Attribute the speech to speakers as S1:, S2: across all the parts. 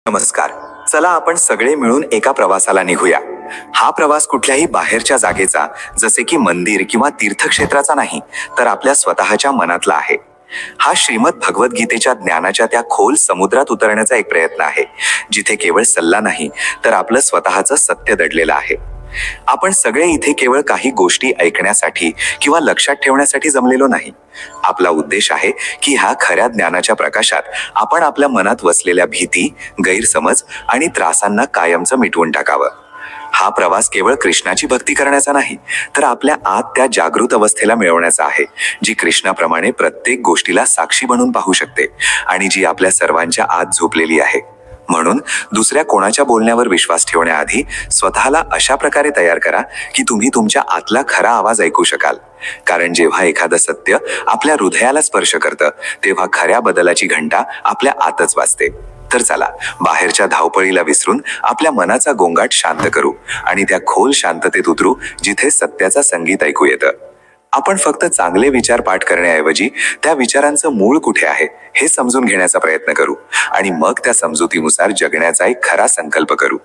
S1: नमस्कार. चला आपण सगळे मिळून एका प्रवासाला निघूया. हा प्रवास कुठल्याही बाहेरच्या जागेचा, जसे की मंदिर किंवा तीर्थक्षेत्राचा नाही, तर आपल्या स्वतःच्या मनातला आहे. हा श्रीमद भगवद्गीतेच्या ज्ञानाच्या त्या खोल समुद्रात उतरण्याचा एक प्रयत्न आहे, जिथे केवळ सल्ला नाही, तर आपलं स्वतःचं सत्य दडलेलं आहे. आपण सगळे इथे केवळ काही गोष्टी ऐकण्यासाठी किंवा लक्षात ठेवण्यासाठी जमलेलो नाही. आपला उद्देश आहे की ह्या खऱ्या ज्ञानाच्या प्रकाशात आपण आपल्या मनात वसलेल्या भीती, गैरसमज आणि त्रासांना कायमचं मिटवून टाकावं. हा प्रवास केवळ कृष्णाची भक्ती करण्याचा नाही, तर आपल्या आत त्या जागृत अवस्थेला मिळवण्याचा आहे, जी कृष्णाप्रमाणे प्रत्येक गोष्टीला साक्षी बनून पाहू शकते आणि जी आपल्या सर्वांच्या आत झोपलेली आहे. म्हणून दुसऱ्या कोणाच्या बोलण्यावर विश्वास ठेवण्याआधी स्वतःला अशा प्रकारे तयार करा की तुम्ही तुमच्या आतला खरा आवाज ऐकू शकाल. कारण जेव्हा एखादं सत्य आपल्या हृदयाला स्पर्श करतं, तेव्हा खऱ्या बदलाची घंटा आपल्या आतच वाजते. तर चला, बाहेरच्या धावपळीला विसरून आपल्या मनाचा गोंगाट शांत करू आणि त्या खोल शांततेत उतरू, जिथे सत्याचं संगीत ऐकू येतं. आपण फक्त चांगले विचार पाठ करण्याऐवजी त्या विचारांचं मूळ कुठे आहे हे समजून घेण्याचा प्रयत्न करू आणि मग त्या समजुतीनुसार जगण्याचा एक खरा संकल्प करू.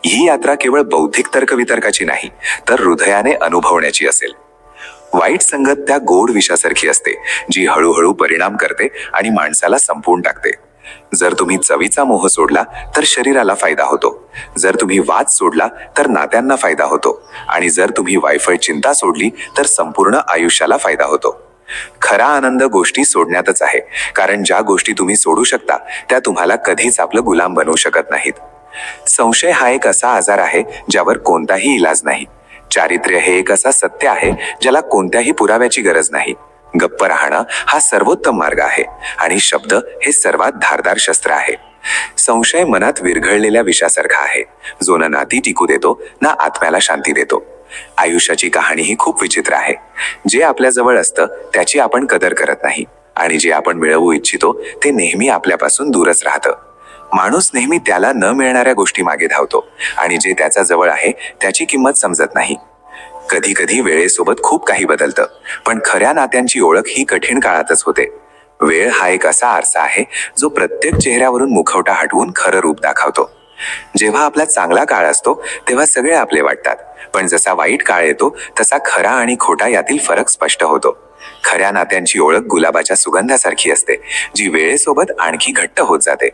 S1: ही यात्रा केवळ बौद्धिक तर्कवितर्काची नाही, तर हृदयाने अनुभवण्याची असेल. वाईट संगत त्या गोड विषासारखी असते, जी हळूहळू परिणाम करते आणि माणसाला संपवून टाकते. जर तुम्ही चवीचा मोह सोडला तर शरीराला फायदा होतो, जर तुम्ही वाद सोडला तर नात्यांना फायदा होतो, आणि जर तुम्ही वायफळ चिंता सोडली तर संपूर्ण आयुष्याला फायदा होतो. खरा आनंद गोष्टी सोडण्यातच आहे, कारण ज्या गोष्टी तुम्ही सोडू शकता त्या तुम्हाला कधीच आपलं गुलाम बनवू शकत नाहीत. संशय हा एक असा आजार आहे ज्यावर कोणताही इलाज नाही. चारित्र्य हे एक असा सत्य आहे ज्याला कोणत्याही पुराव्याची गरज नाही. गप्प राहणं हा सर्वोत्तम मार्ग आहे आणि शब्द हे सर्वात धारदार शस्त्र आहे. संशय मनात विरघळलेल्या विषासारखा आहे, जो ना नाती टिकू देतो ना आत्म्याला शांती देतो. आयुष्याची कहाणी ही खूप विचित्र आहे. जे आपल्या जवळ असतं त्याची आपण कदर करत नाही, आणि जे आपण मिळवू इच्छितो ते नेहमी आपल्यापासून दूरच राहतं. माणूस नेहमी त्याला न मिळणाऱ्या गोष्टी मागे धावतो, आणि जे त्याच्या जवळ आहे त्याची किंमत समजत नाही. कधी कधी वेळेसोबत खूप काही बदलतं, पण खऱ्या नात्यांची ओळख ही कठीण काळातच होते. वेळ हा एक असा आरसा आहे जो प्रत्येक चेहऱ्यावरून मुखवटा हटवून खरं रूप दाखवतो. जेव्हा आपला चांगला काळ असतो तेव्हा सगळे आपले वाटतात, पण जसा वाईट काळ येतो तसा खरा आणि खोटा यातील फरक स्पष्ट होतो. खऱ्या नात्यांची ओळख गुलाबाच्या सुगंधासारखी असते, जी वेळेसोबत आणखी घट्ट होत जाते.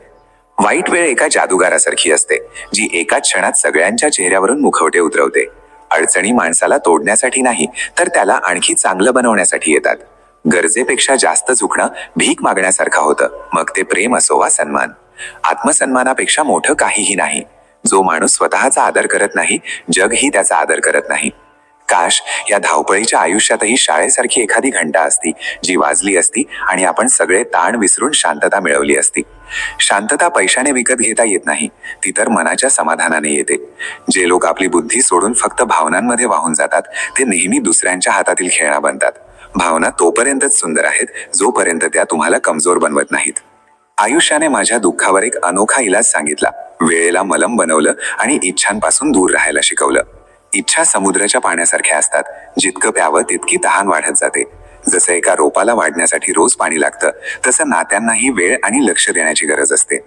S1: वाईट वेळ एका जादूगारासारखी असते, जी एका क्षणात सगळ्यांच्या चेहऱ्यावरून मुखवटे उतरवते. अडचणी माणसाला तोडण्यासाठी नाही, तर त्याला आणखी चांगलं बनवण्यासाठी येतात. गरजेपेक्षा जास्त झुकणं भीक मागण्यासारखं होतं, मग ते प्रेम असो वा सन्मान. आत्मसन्मानापेक्षा मोठं काहीही नाही. जो माणूस स्वतःचा आदर करत नाही, जगही त्याचा आदर करत नाही. काश या धावपळीच्या आयुष्यातही शाळेसारखी एखादी घंटा असती, जी वाजली असती आणि आपण सगळे ताण विसरून शांतता मिळवली असती. शांतता पैशाने विकत घेता येत नाही, ती तर मनाच्या समाधानाने येते. जे लोक आपली बुद्धी सोडून फक्त भावनांमध्ये वाहून जातात, ते नेहमी दुसऱ्यांच्या हातातील खेळणा बनतात. भावना तोपर्यंतच सुंदर आहेत, जोपर्यंत त्या तुम्हाला कमजोर बनवत नाहीत. आयुष्याने माझ्या दुःखावर एक अनोखा इलाज सांगितला. वेळेला मलम बनवलं आणि इच्छांपासून दूर राहायला शिकवलं. इच्छा समुद्राच्या पाण्यासारख्या असतात, जितकं प्यावं तितकी तहान वाढत जाते. जसं एका रोपाला वाढण्यासाठी रोज पाणी लागतं, तसं नात्यांनाही वेळ आणि लक्ष देण्याची गरज असते.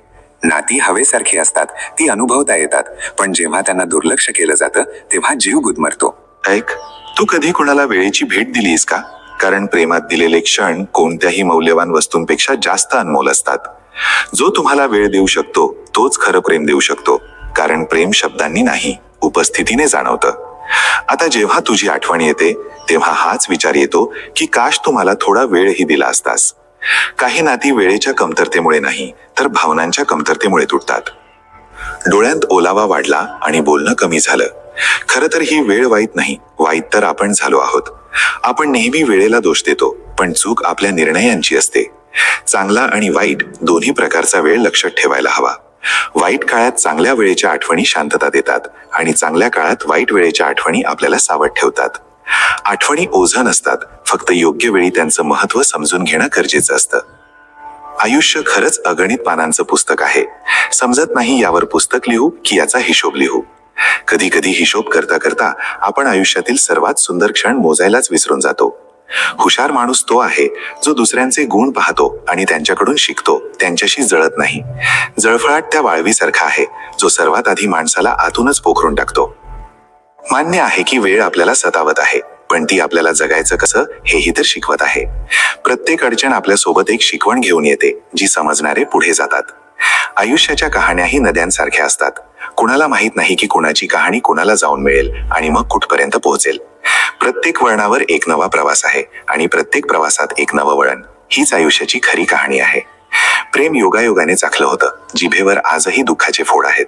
S1: नाती हवेसारखी असतात, ती अनुभवता येतात, पण जेव्हा त्यांना दुर्लक्ष केलं जातं तेव्हा जीव गुदमरतो.
S2: ऐक, तू कधी कुणाला वेळेची भेट दिलीस का? कारण प्रेमात दिलेले क्षण कोणत्याही मौल्यवान वस्तूंपेक्षा जास्त अनमोल असतात. जो तुम्हाला वेळ देऊ शकतो तोच खरं प्रेम देऊ शकतो, कारण प्रेम शब्दांनी नाही, उपस्थितीने जाणवतं. आता जेव्हा तुझी आठवण येते तेव्हा हाच विचार येतो की काश तू मला थोडा वेळही दिला असतास. काही नाती वेळेच्या कमतरतेमुळे नाही, तर भावनांच्या कमतरतेमुळे तुटतात. डोळ्यात ओलावा वाढला आणि बोलणं कमी झालं. खरं तर ही वेळ वाईट नाही, वाईट तर आपण झालो आहोत. आपण नेहमी वेळेला दोष देतो, पण चूक आपल्या निर्णयांची असते. चांगला आणि वाईट दोन्ही प्रकारचा वेळ लक्षात ठेवायला हवा. वाईट काळात चांगल्या वेळेच्या आठवणी शांतता देतात, आणि चांगल्या काळात वाईट वेळेच्या आठवणी आपल्याला सावध ठेवतात. आठवणी ओझं नसतात, फक्त योग्य वेळी त्यांचं महत्त्व समजून घेणं गरजेचं असतं. आयुष्य खरंच अगणित पानांचं पुस्तक आहे. समजत नाही यावर पुस्तक लिहू की याचा हिशोब लिहू. कधी कधी हिशोब करता करता आपण आयुष्यातील सर्वात सुंदर क्षण मोजायलाच विसरून जातो. हुशार माणूस तो आहे जो दुसऱ्यांचे गुण पाहतो आणि त्यांच्याकडून शिकतो, त्यांच्याशी जळत नाही. जळफळाट त्या वाळवीसारखा आहे जो सर्वात आधी माणसाला आतूनच पोखरून टाकतो. मान्य आहे की वेळ आपल्याला सतावत आहे, पण ती आपल्याला जगायचं कसं हेही तर शिकवत आहे. प्रत्येक अडचण आपल्यासोबत एक शिकवण घेऊन येते जी समजणारे पुढे जातात. आयुष्याच्या कहाण्याही नद्यांसारख्या असतात. कुणाला माहित नाही की कुणाची कहाणी कुणाला जाऊन मिळेल आणि मग कुठपर्यंत पोहोचेल. प्रत्येक वळणावर एक नवा प्रवास आहे आणि प्रत्येक प्रवासात एक नवं वळण. हीच आयुष्याची खरी कहाणी आहे. प्रेम योगायोगाने चाखलं होतं. जिभेवर आजही दुःखाचे फोड आहेत.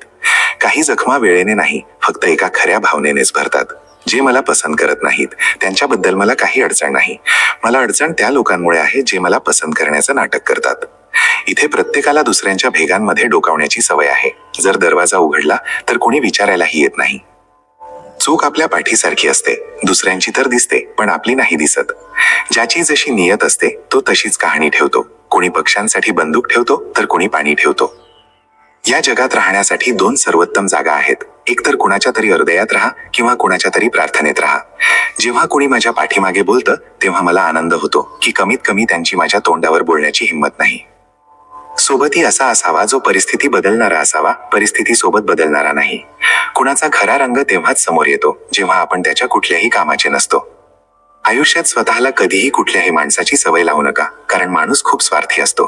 S2: काही जखमा वेळेने नाही, फक्त एका खऱ्या भावनेनेच भरतात. जे मला पसंत करत नाहीत त्यांच्याबद्दल मला काही अडचण नाही. मला अडचण त्या लोकांमुळे आहे जे मला पसंत करण्याचं नाटक करतात. इथे प्रत्येकाला दुसऱ्यांच्या भेगांमध्ये डोकावण्याची सवय आहे. जर दरवाजा उघडला तर कोणी विचारायलाही येत नाही. चूक आपल्या पाठीसारखी असते, दुसऱ्यांची तर दिसते पण आपली नाही दिसत. ज्याची जशी नियत असते तो तशीच कहाणी ठेवतो. कोणी पक्ष्यांसाठी बंदूक ठेवतो तर कोणी पाणी ठेवतो. या जगात राहण्यासाठी दोन सर्वोत्तम जागा आहेत. एक तर कुणाच्या तरी हृदयात राहा किंवा कुणाच्या तरी प्रार्थनेत राहा. जेव्हा कोणी माझ्या पाठीमागे बोलतं तेव्हा मला आनंद होतो की कमीत कमी त्यांची माझ्या तोंडावर बोलण्याची हिंमत नाही. सोबतही असा असावा जो परिस्थिती बदलणारा असावा, परिस्थिती सोबत बदलणारा नाही. कुणाचा खरा रंग तेव्हाच समोर येतो जेव्हा आपण त्याच्या कुठल्याही कामाचे नसतो. आयुष्यात स्वतःला कधीही कुठल्याही माणसाची सवय लावू नका, कारण माणूस खूप स्वार्थी असतो.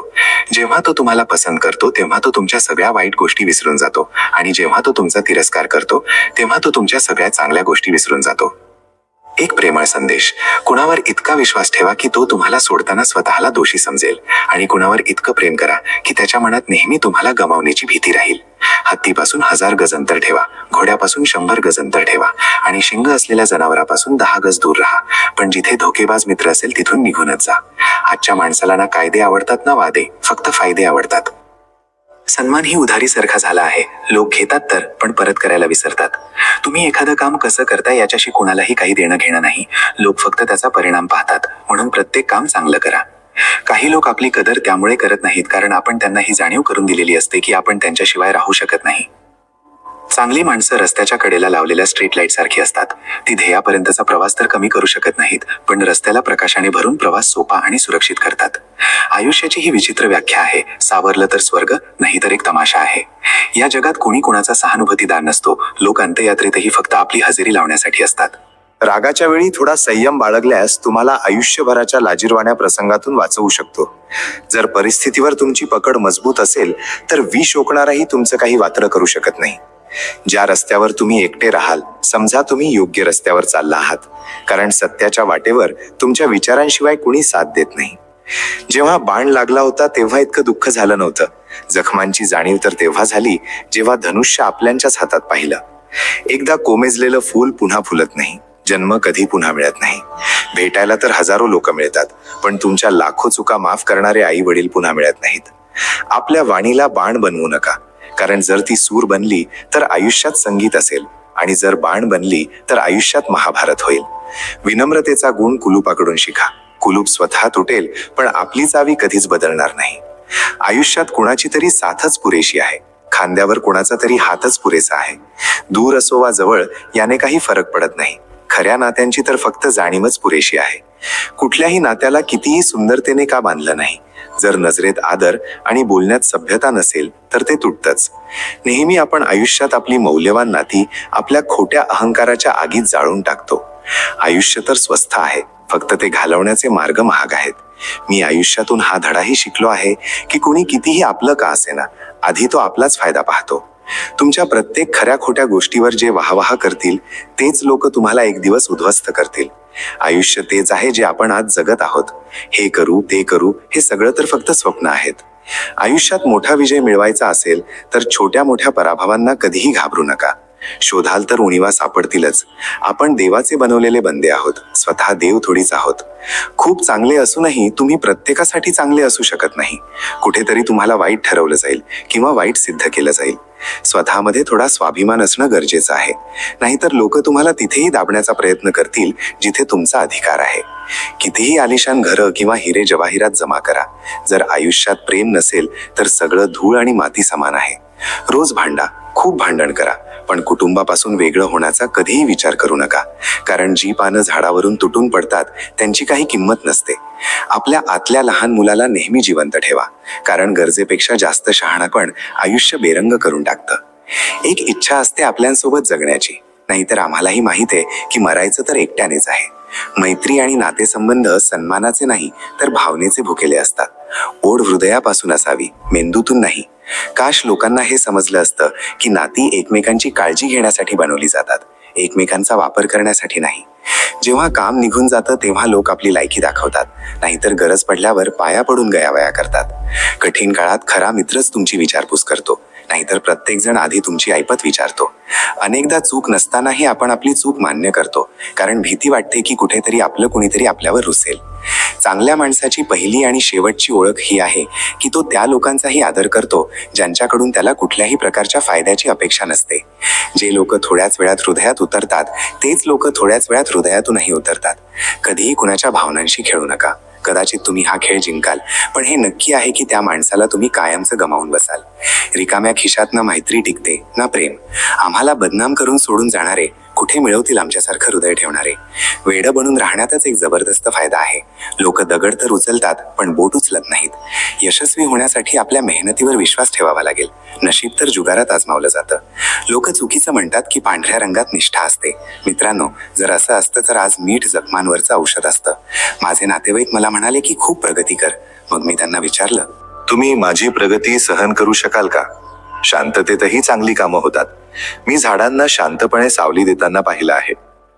S2: जेव्हा तो तुम्हाला पसंत करतो तेव्हा तो तुमच्या सगळ्या वाईट गोष्टी विसरून जातो आणि जेव्हा तो तुमचा तिरस्कार करतो तेव्हा तो तुमच्या सगळ्या चांगल्या गोष्टी विसरून जातो. एक प्रेमळ संदेश: कुणावर इतका विश्वास ठेवा की तो तुम्हाला सोडताना स्वतःला दोषी समजेल आणि कुणावर इतकं प्रेम करा की त्याच्या मनात नेहमी तुम्हाला गमावण्याची भीती राहील. हत्तीपासून 1000 गज अंतर ठेवा, घोड्यापासून 100 गज अंतर ठेवा आणि शिंग असलेल्या जनावरापासून 10 गज दूर राहा. पण जिथे धोकेबाज मित्र असेल तिथून निघूनच जा. आजच्या माणसाला ना कायदे आवडतात ना वादे, फक्त फायदे आवडतात. सन्मान ही उधारीसारखा झाला आहे. लोक घेतात तर पण परत करायला विसरतात. तुम्ही एखादं काम कसं करता याच्याशी कोणालाही काही देणं घेणं नाही. लोक फक्त त्याचा परिणाम पाहतात. म्हणून प्रत्येक काम चांगलं करा. काही लोक आपली कदर त्यामुळे करत नाहीत कारण आपण त्यांना ही जाणीव करून दिलेली असते की आपण त्यांच्याशिवाय राहू शकत नाही. चांगली माणसं रस्त्याच्या कडेला लावलेल्या स्ट्रीट लाईट सारखी असतात. ती ध्येयापर्यंतचा प्रवास तर कमी करू शकत नाहीत, पण रस्त्याला प्रकाशाने भरून प्रवास सोपा आणि सुरक्षित करतात. आयुष्याची ही विचित्र व्याख्या आहे. सावरलं तर स्वर्ग, नाही तर एक तमाशा आहे. या जगात कोणी कोणाचा सहानुभूतीदार नसतो. लोक अंत्ययात्रेतही फक्त आपली हजेरी लावण्यासाठी असतात.
S1: रागाच्या वेळी थोडा संयम बाळगल्यास तुम्हाला आयुष्यभराच्या लाजिरवाण्या प्रसंगातून वाचवू शकतो. जर परिस्थितीवर तुमची पकड मजबूत असेल तर विष ओकणाराही तुमचं काही वात्र करू शकत नाही. ज्या रस्त्यावर तुम्ही एकटे राहाल, समजा तुम्ही योग्य रस्त्यावर चालला आहात, कारण सत्याच्या वाटेवर तुमच्या विचारांशिवाय कुणी साथ देत नाही. जेव्हा बाण लागला होता तेव्हा इतकं दुःख झालं नव्हतं. जखमांची जाणीव तर तेव्हा झाली जेव्हा धनुष्य आपल्यांच्याच हातात पाहिलं. एकदा कोमेजलेलं फूल पुन्हा फुलत नाही. जन्म कधी पुन्हा मिळत नाही. भेटायला तर हजारो लोक मिळतात, पण तुमच्या लाखो चुका माफ करणारे आई वडील पुन्हा मिळत नाहीत. आपल्या वाणीला बाण बनवू नका, कारण जर ती सूर बनली तर आयुष्यात संगीत असेल आणि जर बाण बनली तर आयुष्यात महाभारत होईल. विनम्रतेचा गुण कुलूपाकडून शिका. कुलूप स्वतः तुटेल पण आपली चावी कधीच बदलणार नाही. आयुष्यात कुणाची तरी साथच पुरेशी आहे. खांद्यावर कुणाचा तरी हातच पुरेसा आहे. दूर असो वा जवळ याने काही फरक पडत नाही. खऱ्या नात्यांची तर फक्त जाणीवच पुरेशी आहे. कुठल्याही नात्याला कितीही सुंदरतेने का बांधलं नाही, जर नजरेत आदर आणि बोलण्यात सभ्यता नसेल तर ते तुटतंच. नेहमी आपण आयुष्यात आपली मौल्यवान नाती आपल्या खोट्या अहंकाराच्या आगीत जाळून टाकतो. आयुष्य तर स्वस्थ आहे, फक्त ते घालवण्याचे मार्ग महाग आहेत. मी आयुष्यातून हा धडाही शिकलो आहे की कोणी कितीही आपलं का असेना, आधी तो आपलाच फायदा पाहतो. तुमच्या प्रत्येक खऱ्या खोट्या गोष्टीवर जे वाहवाह करतील तेच लोक तुम्हाला एक दिवस उद्ध्वस्त करतील. आयुष्य तेच आहे जे आपण आज जगत आहोत. हे करू ते करू हे सगळं तर फक्त स्वप्न आहेत. आयुष्यात मोठा विजय मिळवायचा असेल तर छोट्या मोठ्या पराभवांना कधीही घाबरू नका. शोधाल तर उणिवा सापडतीलच. आपण देवाचे बनवलेले बंदे आहोत, स्वतः देव थोडीच आहोत. खूप चांगले असूनही तुम्ही प्रत्येकासाठी चांगले असू शकत नाही. कुठेतरी तुम्हाला वाईट ठरवलं जाईल किंवा वाईट सिद्ध केलं जाईल. स्वतःमध्ये थोडा स्वाभिमान असणं गरजेचं आहे, नाहीतर लोक तुम्हाला तिथेही दाबण्याचा प्रयत्न करतील जिथे तुमचा अधिकार आहे. कितीही आलिशान घरं किंवा हिरे जवाहिरात जमा करा, जर आयुष्यात प्रेम नसेल तर सगळं धूळ आणि माती समान आहे. रोज भांडा, खूप भांडण करा, पण कुटुंबापासून वेगळं होण्याचा कधीही विचार करू नका, कारण जी पानं झाडावरून तुटून पडतात त्यांची काही किंमत नसते. आपल्या आतल्या लहान मुलाला नेहमी जिवंत ठेवा, कारण गरजेपेक्षा जास्त शहाणपण आयुष्य बेरंग करून टाकतं. एक इच्छा असते आपल्यासोबत जगण्याची, नाहीतर आम्हालाही माहित आहे की मरायचं तर एकट्यानेच आहे. मैत्री आणि नातेसंबंध सन्मानाचे नाही तर भावनेचे भुकेले असतात. ओढ हृदयापासून असावी, मेंदूतून नाही. काश लोकांना हे समजलं असतं की नाती एकमेकांची काळजी घेण्यासाठी बनवली जातात, एकमेकांचा वापर करण्यासाठी नाही. जेव्हा काम निघून जातं तेव्हा लोक आपली लायकी दाखवतात, नाहीतर गरज पडल्यावर पाया पडून गयावया करतात. कठीण काळात खरा मित्रच तुमची विचारपूस करतो, नाहीतर प्रत्येक जण आधी तुमची ऐपत विचारतो. अनेकदा चूक नसतानाही आपण आपली चूक मान्य करतो, कारण भीती वाटते की कुठेतरी आपलं कुणीतरी आपल्यावर रुसेल. चांगल्या माणसाची पहिली आणि शेवटची ओळख ही आहे की तो त्या लोकांचाही आदर करतो ज्यांच्याकडून त्याला कुठल्याही प्रकारच्या फायद्याची अपेक्षा नसते. जे लोक थोड्याच वेळात हृदयात उतरतात तेच लोक थोड्याच वेळात हृदयातूनही उतरतात. कधीही कुणाच्या भावनांशी खेळू नका. कदाचित तुम्ही हा खेळ जिंकाल, पण हे नक्की आहे की त्या माणसाला तुम्ही कायमचं गमावून बसाल. रिकाम्या खिशात ना मैत्री टिकते ना प्रेम. आम्हाला बदनाम करून सोडून जाणारे कुठे मिळवतील आमच्यासारखं हृदय ठेवणारे. वेडं बनून राहण्यातच एक जबरदस्त फायदा आहे. लोक दगड तर उचलतात पण बोट उचलत नाहीत. यशस्वी होण्यासाठी आपल्या मेहनतीवर विश्वास ठेवावा लागेल. नशीब तर जुगारात आजमावलं जातं. लोक चुकीचं म्हणतात की पांढऱ्या रंगात निष्ठा असते. मित्रांनो, जर असं असतं तर आज मीठ जखमांवरचं औषध असतं. माझे नातेवाईक मला म्हणाले की खूप प्रगती कर. मग मी त्यांना विचारलं,
S2: तुम्ही माझी प्रगती सहन करू शकाल का? शांततेतही चांगली कामं होतात. मी झाडांना शांतपणे सावली देताना पाहिलं आहे.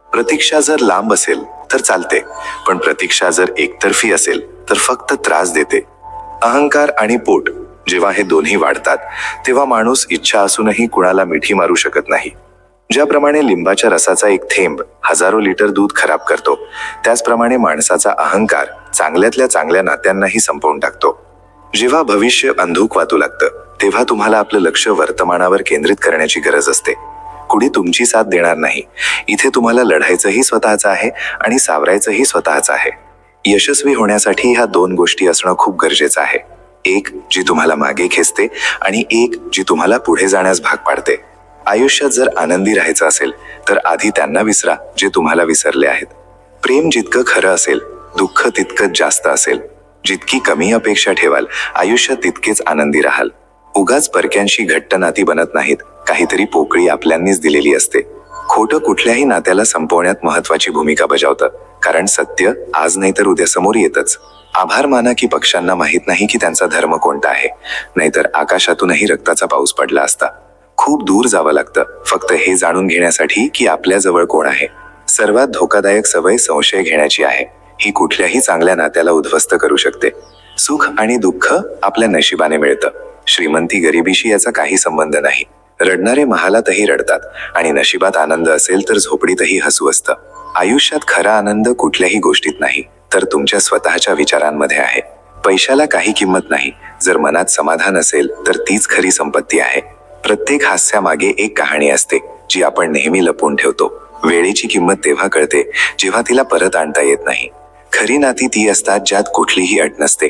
S2: प्रतीक्षा जर लांब असेल तर चालते, पण प्रतीक्षा जर एकतर्फी असेल तर फक्त त्रास देते. अहंकार आणि पोट जेव्हा हे दोन्ही वाढतात तेव्हा माणूस इच्छा असूनही कुणाला मिठी मारू शकत नाही. ज्याप्रमाणे लिंबाच्या रसाचा एक थेंब हजारो लिटर दूध खराब करतो, त्याचप्रमाणे माणसाचा अहंकार चांगल्यातल्या चांगल्या नात्यांनाही संपवून टाकतो. जेव्हा भविष्य अंधुक वाटू लागतं तेव्हा तुम्हाला आपलं लक्ष वर्तमानावर केंद्रित करण्याची गरज असते. कुणी तुमची साथ देणार नाही. इथे तुम्हाला लढायचंही स्वतःचं आहे आणि सावरायचंही स्वतःचं आहे. यशस्वी होण्यासाठी ह्या दोन गोष्टी असणं खूप गरजेचं आहे. एक जी तुम्हाला मागे खेचते आणि एक जी तुम्हाला पुढे जाण्यास भाग पाडते. आयुष्यात जर आनंदी राहायचं असेल तर आधी त्यांना विसरा जे तुम्हाला विसरले आहेत. प्रेम जितकं खरं असेल, दुःख तितकंच जास्त असेल. जितकी कमी अपेक्षा ठेवाल, आयुष्यात तितकेच आनंदी राहाल. उगाच परक्यांशी घट्ट नाती बनत नाहीत. काहीतरी पोकळी आपल्यांनीच दिलेली असते. खोटं कुठल्याही नात्याला संपवण्यात महत्वाची भूमिका बजावतं, कारण सत्य आज नाही तर उद्या समोर येतच. आभार माना की पक्ष्यांना माहीत नाही की त्यांचा धर्म कोणता आहे, नाहीतर आकाशातूनही रक्ताचा पाऊस पडला असता. खूप दूर जावं लागतं फक्त हे जाणून घेण्यासाठी की आपल्याजवळ कोण आहे. सर्वात धोकादायक सवय संशय घेण्याची आहे. ही कुठल्याही चांगल्या नात्याला उद्ध्वस्त करू शकते. सुख आणि दुःख आपल्या नशिबाने मिळतं. श्रीमंती गरिबीशी याचा काही संबंध नाही. रडणारे महालातही रडतात आणि नशिबात आनंद असेल तर झोपडीतही हसू असतं. आयुष्यात खरा आनंद कुठल्याही गोष्टीत नाही तर तुमच्या स्वतःच्या विचारांमध्ये आहे. पैशाला काही किंमत नाही. जर मनात समाधान असेल तर तीच खरी संपत्ती आहे. प्रत्येक हास्यामागे एक कहाणी असते जी आपण नेहमी लपवून ठेवतो. वेळेची किंमत तेव्हा कळते जेव्हा तिला परत आणता येत नाही. खरी नाती ती असतात ज्यात कुठलीही अट नसते.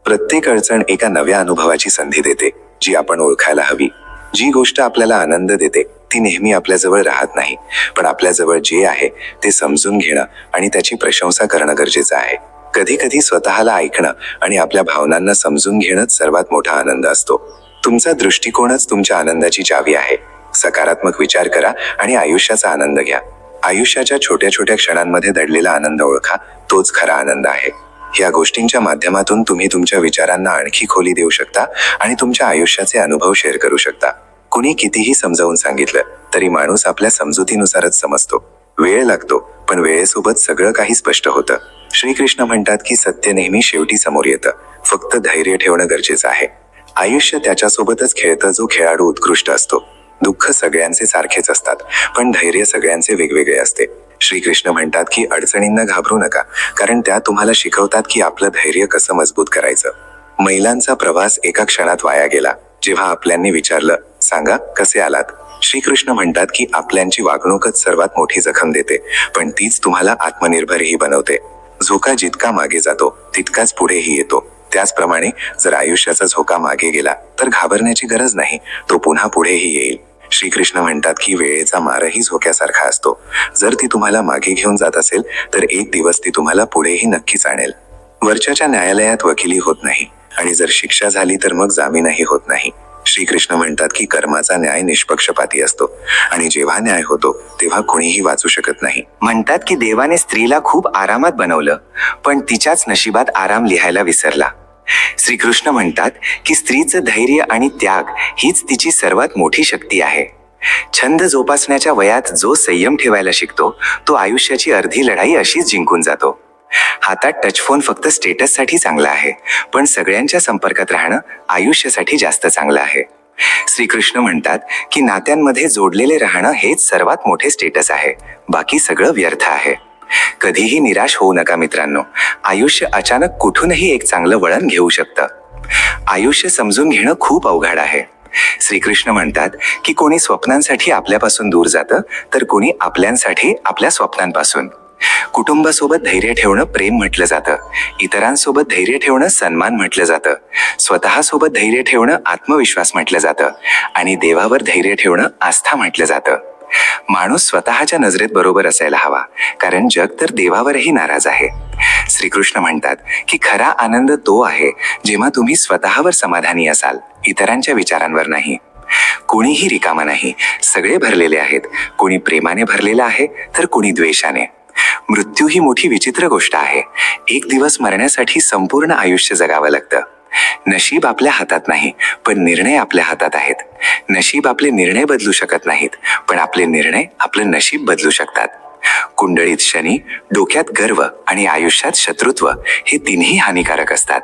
S2: प्रत्येक अडचण एका नव्या अनुभवाची संधी देते जी आपण ओळखायला हवी. जी गोष्ट आपल्याला आनंद देते ती नेहमी आपल्याजवळ राहत नाही, पण आपल्याजवळ जे आहे ते समजून घेणं आणि त्याची प्रशंसा करणं गरजेचं आहे. कधी कधी स्वतःला ऐकणं आणि आपल्या भावनांना समजून घेणंच सर्वात मोठा आनंद असतो. तुमचा दृष्टिकोनच तुमच्या आनंदाची चावी आहे. सकारात्मक विचार करा आणि आयुष्याचा आनंद घ्या. आयुष्याच्या छोट्या छोट्या क्षणांमध्ये दडलेला आनंद ओळखा, तोच खरा आनंद आहे. या गोष्टींच्या माध्यमातून तुम्ही तुमच्या विचारांना आणखी खोली देऊ शकता आणि तुमच्या आयुष्याचे अनुभव शेअर करू शकता. कुणी कितीही समजावून सांगितलं तरी माणूस आपल्या समजुतीनुसारच समजतो. वेळ लागतो, पण वेळेसोबत सगळं काही स्पष्ट होतं. श्रीकृष्ण म्हणतात की सत्य नेहमी शेवटी समोर येतं, फक्त धैर्य ठेवणं गरजेचं आहे. आयुष्य त्याच्यासोबतच खेळतं जो खेळाडू उत्कृष्ट असतो. दुःख सगळ्यांचे सारखेच असतात, पण धैर्य सगळ्यांचे वेगवेगळे असते. श्रीकृष्ण म्हणतात की अडचणींना घाबरू नका, कारण त्या तुम्हाला शिकवतात की आपलं धैर्य कसं मजबूत करायचं. महिलांचा प्रवास एका क्षणात वाया गेला जेव्हा आपल्यांनी विचारलं, सांगा कसे आलात. श्रीकृष्ण म्हणतात की आपल्यांची वागणूकच सर्वात मोठी जखम देते, पण तीच तुम्हाला आत्मनिर्भरही बनवते. झोका जितका मागे जातो तितकाच पुढेही येतो. त्याचप्रमाणे जर आयुष्याचा झोका मागे गेला तर घाबरण्याची गरज नाही, तो पुन्हा पुढेही येईल.
S1: श्रीकृष्ण म्हणतात की वेळेचा मारही झोक्यासारखा असतो. जर ती तुम्हाला मागे घेऊन जात असेल तर एक दिवस ती तुम्हाला पुढेही नक्कीच आणेल. वरच्याच्या न्यायालयात वकिली होत नाही आणि जर शिक्षा झाली तर मग जामीनही होत नाही. श्रीकृष्ण म्हणतात की कर्माचा न्याय निष्पक्षपाती असतो आणि जेव्हा न्याय होतो तेव्हा कोणीही वाचू शकत नाही. म्हणतात की देवाने स्त्रीला खूप आरामात बनवलं, पण तिच्याच नशिबात आराम लिहायला विसरला. श्रीकृष्ण म्हणतात की स्त्रीचं धैर्य आणि त्याग हीच तिची सर्वात मोठी शक्ती आहे. छंद जोपासण्याच्या वयात जो संयम ठेवायला शिकतो तो आयुष्याची अर्धी लढाई अशीच जिंकून जातो. हातात टच फोन फक्त स्टेटससाठी चांगला आहे, पण सगळ्यांच्या संपर्कात राहणं आयुष्यासाठी जास्त चांगलं आहे. श्रीकृष्ण म्हणतात की नात्यांमध्ये जोडलेले राहणं हेच सर्वात मोठे स्टेटस आहे, बाकी सगळं व्यर्थ आहे. कधीही निराश होऊ नका मित्रांनो. आयुष्य अचानक कुठूनही एक चांगलं वळण घेऊ शकतं. आयुष्य समजून घेणं खूप अवघड आहे. श्रीकृष्ण म्हणतात की कोणी स्वप्नांसाठी आपल्यापासून दूर जातं तर कोणी आपल्यांसाठी आपल्या स्वप्नांपासून. कुटुंबासोबत धैर्य ठेवणं प्रेम म्हटलं जातं, इतरांसोबत धैर्य ठेवणं सन्मान म्हटलं जातं, स्वतःसोबत धैर्य ठेवणं आत्मविश्वास म्हटलं जातं आणि देवावर धैर्य ठेवणं आस्था म्हटलं जातं. माणूस स्वतःच्या नजरेत बरोबर असायला हवा, कारण जग तर देवावरही नाराज आहे. श्रीकृष्ण म्हणतात की खरा आनंद तो आहे जेव्हा तुम्ही स्वतःवर समाधानी असाल, इतरांच्या विचारांवर नाही. कोणीही रिकामा नाही, सगळे भरलेले आहेत. कोणी प्रेमाने भरलेला आहे तर कोणी द्वेषाने. मृत्यू ही मोठी विचित्र गोष्ट आहे. एक दिवस मरण्यासाठी संपूर्ण आयुष्य जगावं लागतं. नशीब आपल्या हातात नाही, पण निर्णय आपल्या हातात आहेत. नशीब आपले निर्णय बदलू शकत नाहीत, पण आपले निर्णय आपलं नशीब बदलू शकतात. कुंडळीत शनी, डोक्यात गर्व आणि आयुष्यात शत्रुत्व हे तिन्ही हानिकारक असतात.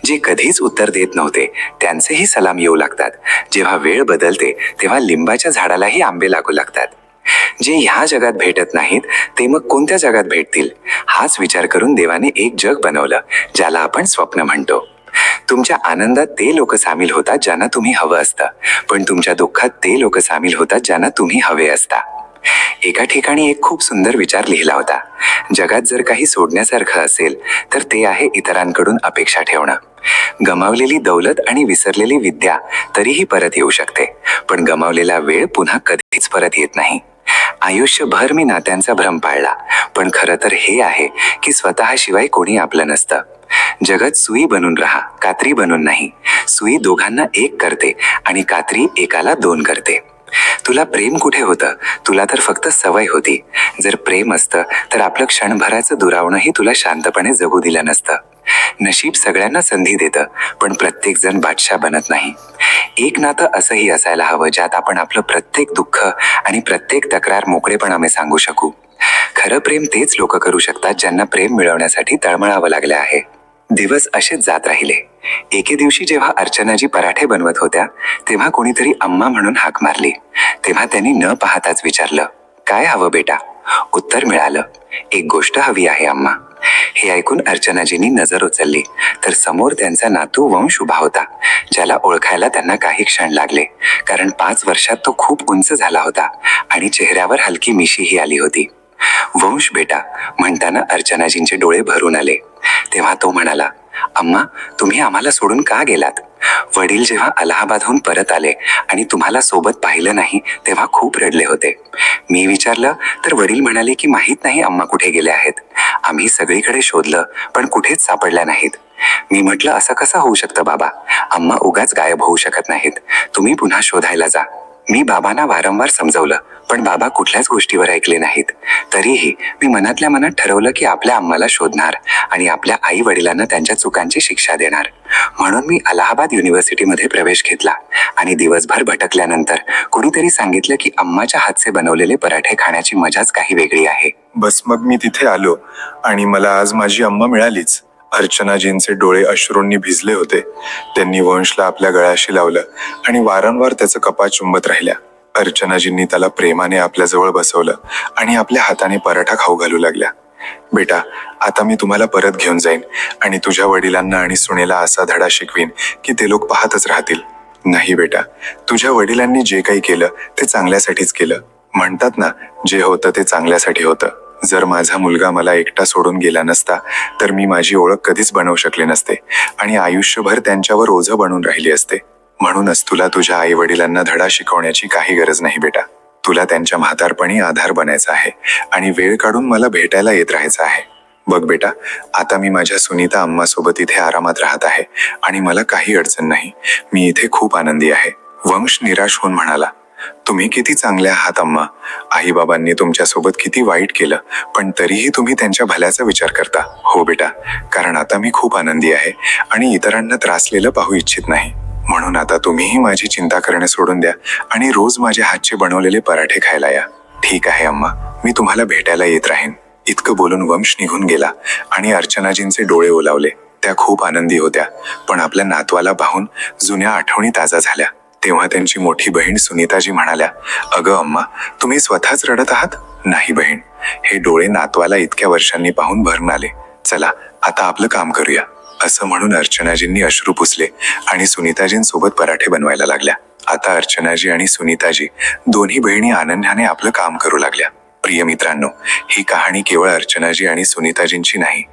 S1: जे कधीच उत्तर देत नव्हते त्यांचेही सलाम येऊ लागतात. जेव्हा वेळ बदलते तेव्हा लिंबाच्या झाडालाही आंबे लागू लागतात. जे ह्या जगात भेटत नाहीत ते मग कोणत्या जगात भेटतील, हाच विचार करून देवाने एक जग बनवलं ज्याला आपण स्वप्न म्हणतो. तुमच्या आनंदात ते लोक सामील होतात ज्यांना तुम्ही हवं असतं, पण तुमच्या दुःखात ते लोक सामील होतात ज्यांना तुम्ही हवे असता. एका ठिकाणी एक खूप सुंदर विचार लिहिला होता. जगात जर काही सोडण्यासारखं असेल तर ते आहे इतरांकडून अपेक्षा ठेवणं. गमावलेली दौलत आणि विसरलेली विद्या तरीही परत येऊ शकते, पण गमावलेला वेळ पुन्हा कधीच परत येत नाही. आयुष्यभर मी नात्यांचा भ्रम पाळला, पण खरं तर हे आहे की स्वतःशिवाय कोणी आपलं नसतं. जगात सुई बनून राहा, कात्री बनून नाही. सुई दोघांना एक करते आणि कात्री एकाला दोन करते. तुला प्रेम कुठे होतं? तुला तर फक्त सवय होती. जर प्रेम असतं तर आपलं क्षणभराचं दुरावणंही तुला शांतपणे जगू दिलं नसतं. नशीब सगळ्यांना संधी देतं, पण प्रत्येक जण बादशाह बनत नाही. एक नातं असंही असायला हवं ज्यात आपण आपलं प्रत्येक दुःख आणि प्रत्येक तक्रार मोकळेपणाने सांगू शकू. खरं प्रेम तेच लोक करू शकतात ज्यांना प्रेम मिळवण्यासाठी तळमळावं लागलं आहे. दिवस असेच जात राहिले. एके दिवशी जेव्हा अर्चनाजी पराठे बनवत होत्या तेव्हा कोणीतरी अम्मा म्हणून हाक मारली. तेव्हा त्यांनी न पाहताच विचारलं, काय हवं बेटा? उत्तर मिळालं, एक गोष्ट हवी आहे अम्मा. हे ऐकून अर्चनाजींनी नजर उचलली तर समोर त्यांचा नातू वंश उभा होता, ज्याला ओळखायला त्यांना काही क्षण लागले, कारण 5 वर्षात तो खूप उंच झाला होता आणि चेहऱ्यावर हलकी मिशीही आली होती. वंश बेटा म्हणताना अर्चनाजींचे डोळे भरून आले. तेव्हा तो म्हणाला, अम्मा तुम्ही आम्हाला सोडून का गेलात? वडील जेव्हा अलाहाबादहून परत आले आणि तुम्हाला सोबत पाहिलं नाही तेव्हा खूप रडले होते. मी विचारलं तर वडील म्हणाले की माहीत नाही अम्मा कुठे गेले आहेत. आम्ही सगळीकडे शोधलं पण कुठेच सापडल्या नाहीत. मी म्हटलं असं कसं होऊ शकतं बाबा? अम्मा उगाच गायब होऊ शकत नाहीत. तुम्ही पुन्हा शोधायला जा. मी बाबांना वारंवार समजवलं, पण बाबा कुठल्याच गोष्टीवर ऐकले नाहीत. तरीही मी मनातल्या मनात ठरवलं की आपल्या अम्माला शोधणार आणि आपल्या आई वडिलांना त्यांच्या चुकांची शिक्षा देणार. म्हणून मी अलाहाबाद युनिव्हर्सिटीमध्ये प्रवेश घेतला आणि दिवसभर भटकल्यानंतर कोणीतरी सांगितलं की अम्माच्या हातचे बनवलेले पराठे खाण्याची मजाच काही वेगळी आहे.
S2: बस मग मी तिथे आलो आणि मला आज माझी अम्मा मिळालीच. अर्चनाजींचे डोळे अश्रूंनी भिजले होते. त्यांनी वंशला आपल्या गळ्याशी लावलं आणि वारंवार त्याचं कपाळ चुंबत राहिल्या. अर्चनाजींनी त्याला प्रेमाने आपल्याजवळ बसवलं आणि आपल्या हाताने पराठा खाऊ घालू लागल्या. बेटा आता मी तुम्हाला परत घेऊन जाईन आणि तुझ्या वडिलांना आणि सुनेला असा धडा शिकवीन की ते लोक पाहतच राहतील. नाही बेटा, तुझ्या वडिलांनी जे काही केलं ते चांगल्यासाठीच केलं. म्हणतात ना, जे होतं ते चांगल्यासाठी होतं. जर माझा मुलगा मला एकटा सोडून गेला नसता तर मी माझी ओळख कधीच बनवू शकले नसते आणि आयुष्यभर त्यांच्यावर ओझं बनून राहिली असते. म्हणूनच तुला तुझ्या आई वडिलांना धडा शिकवण्याची काही गरज नाही बेटा. तुला त्यांच्या म्हातारपणी आधार बनायचा आहे आणि वेळ काढून मला भेटायला येत राहायचं आहे. बघ बेटा, आता मी माझ्या सुनीता अम्मासोबत इथे आरामात राहत आहे आणि मला काही अडचण नाही. मी इथे खूप आनंदी आहे. वंश निराश होऊन म्हणाला, तुम्ही किती चांगले आहात अम्मा. आई बाबांनी तुमच्यासोबत किती वाईट केलं, पण तरीही तुम्ही त्यांच्या भल्याचा विचार करता. हो बेटा, कारण आता मी खूप आनंदी आहे आणि इतरांना त्रासलेलं पाहू इच्छित नाही. म्हणून आता तुम्हीही माझी चिंता करणे सोडून द्या आणि रोज माझे हातचे बनवलेले पराठे खायला या. ठीक आहे अम्मा, मी तुम्हाला भेटायला येत राहीन. इतकं बोलून वंश निघून गेला आणि अर्चनाजींचे डोळे ओलावले. त्या खूप आनंदी होत्या, पण आपल्या नातवाला पाहून जुन्या आठवणी ताजा झाल्या. तेव्हा त्यांची मोठी बहीण सुनीताजी म्हणाल्या, अगं अम्मा, तुम्ही स्वतःच रडत आहात? नाही बहीण, हे डोळे नातवाला इतक्या वर्षांनी पाहून भरून आले. चला आता आपलं काम करूया. असं म्हणून अर्चनाजींनी अश्रू पुसले आणि सुनीताजींसोबत पराठे बनवायला लागल्या. आता अर्चनाजी आणि सुनीताजी दोन्ही बहिणी आनंदाने आपलं काम करू लागल्या. प्रिय मित्रांनो, ही कहाणी केवळ अर्चनाजी आणि सुनीताजींची नाही,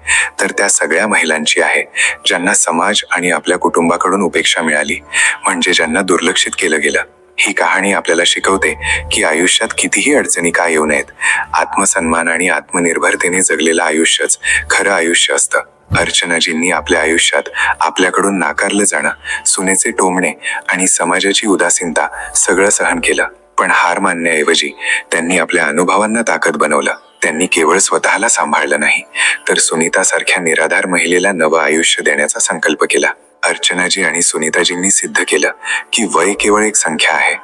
S2: तर त्या सगळ्या महिलांची आहे ज्यांना समाज आणि आपल्या कुटुंबाकडून उपेक्षा मिळाली, म्हणजे ज्यांना दुर्लक्षित केलं गेलं. ही कहाणी आपल्याला शिकवते की आयुष्यात कितीही अडचणी का येऊ नयेत, आत्मसन्मान आणि आत्मनिर्भरतेने जगलेलं आयुष्यच खरं आयुष्य असतं. अर्चनाजींनी आपल्या आयुष्यात आपल्याकडून नाकारलं जाणं, सुनेचे टोमणे आणि समाजाची उदासीनता सगळं सहन केलं. पण हार मानण्याऐवजी त्यांनी आपल्या अनुभवांना ताकद बनवलं. त्यांनी केवळ स्वतःला सांभाळलं नाही, तर सुनीतासारख्या निराधार महिलेला नवं आयुष्य देण्याचा संकल्प केला. अर्चनाजी आणि सुनीताजींनी सिद्ध केलं की वय केवळ एक संख्या आहे.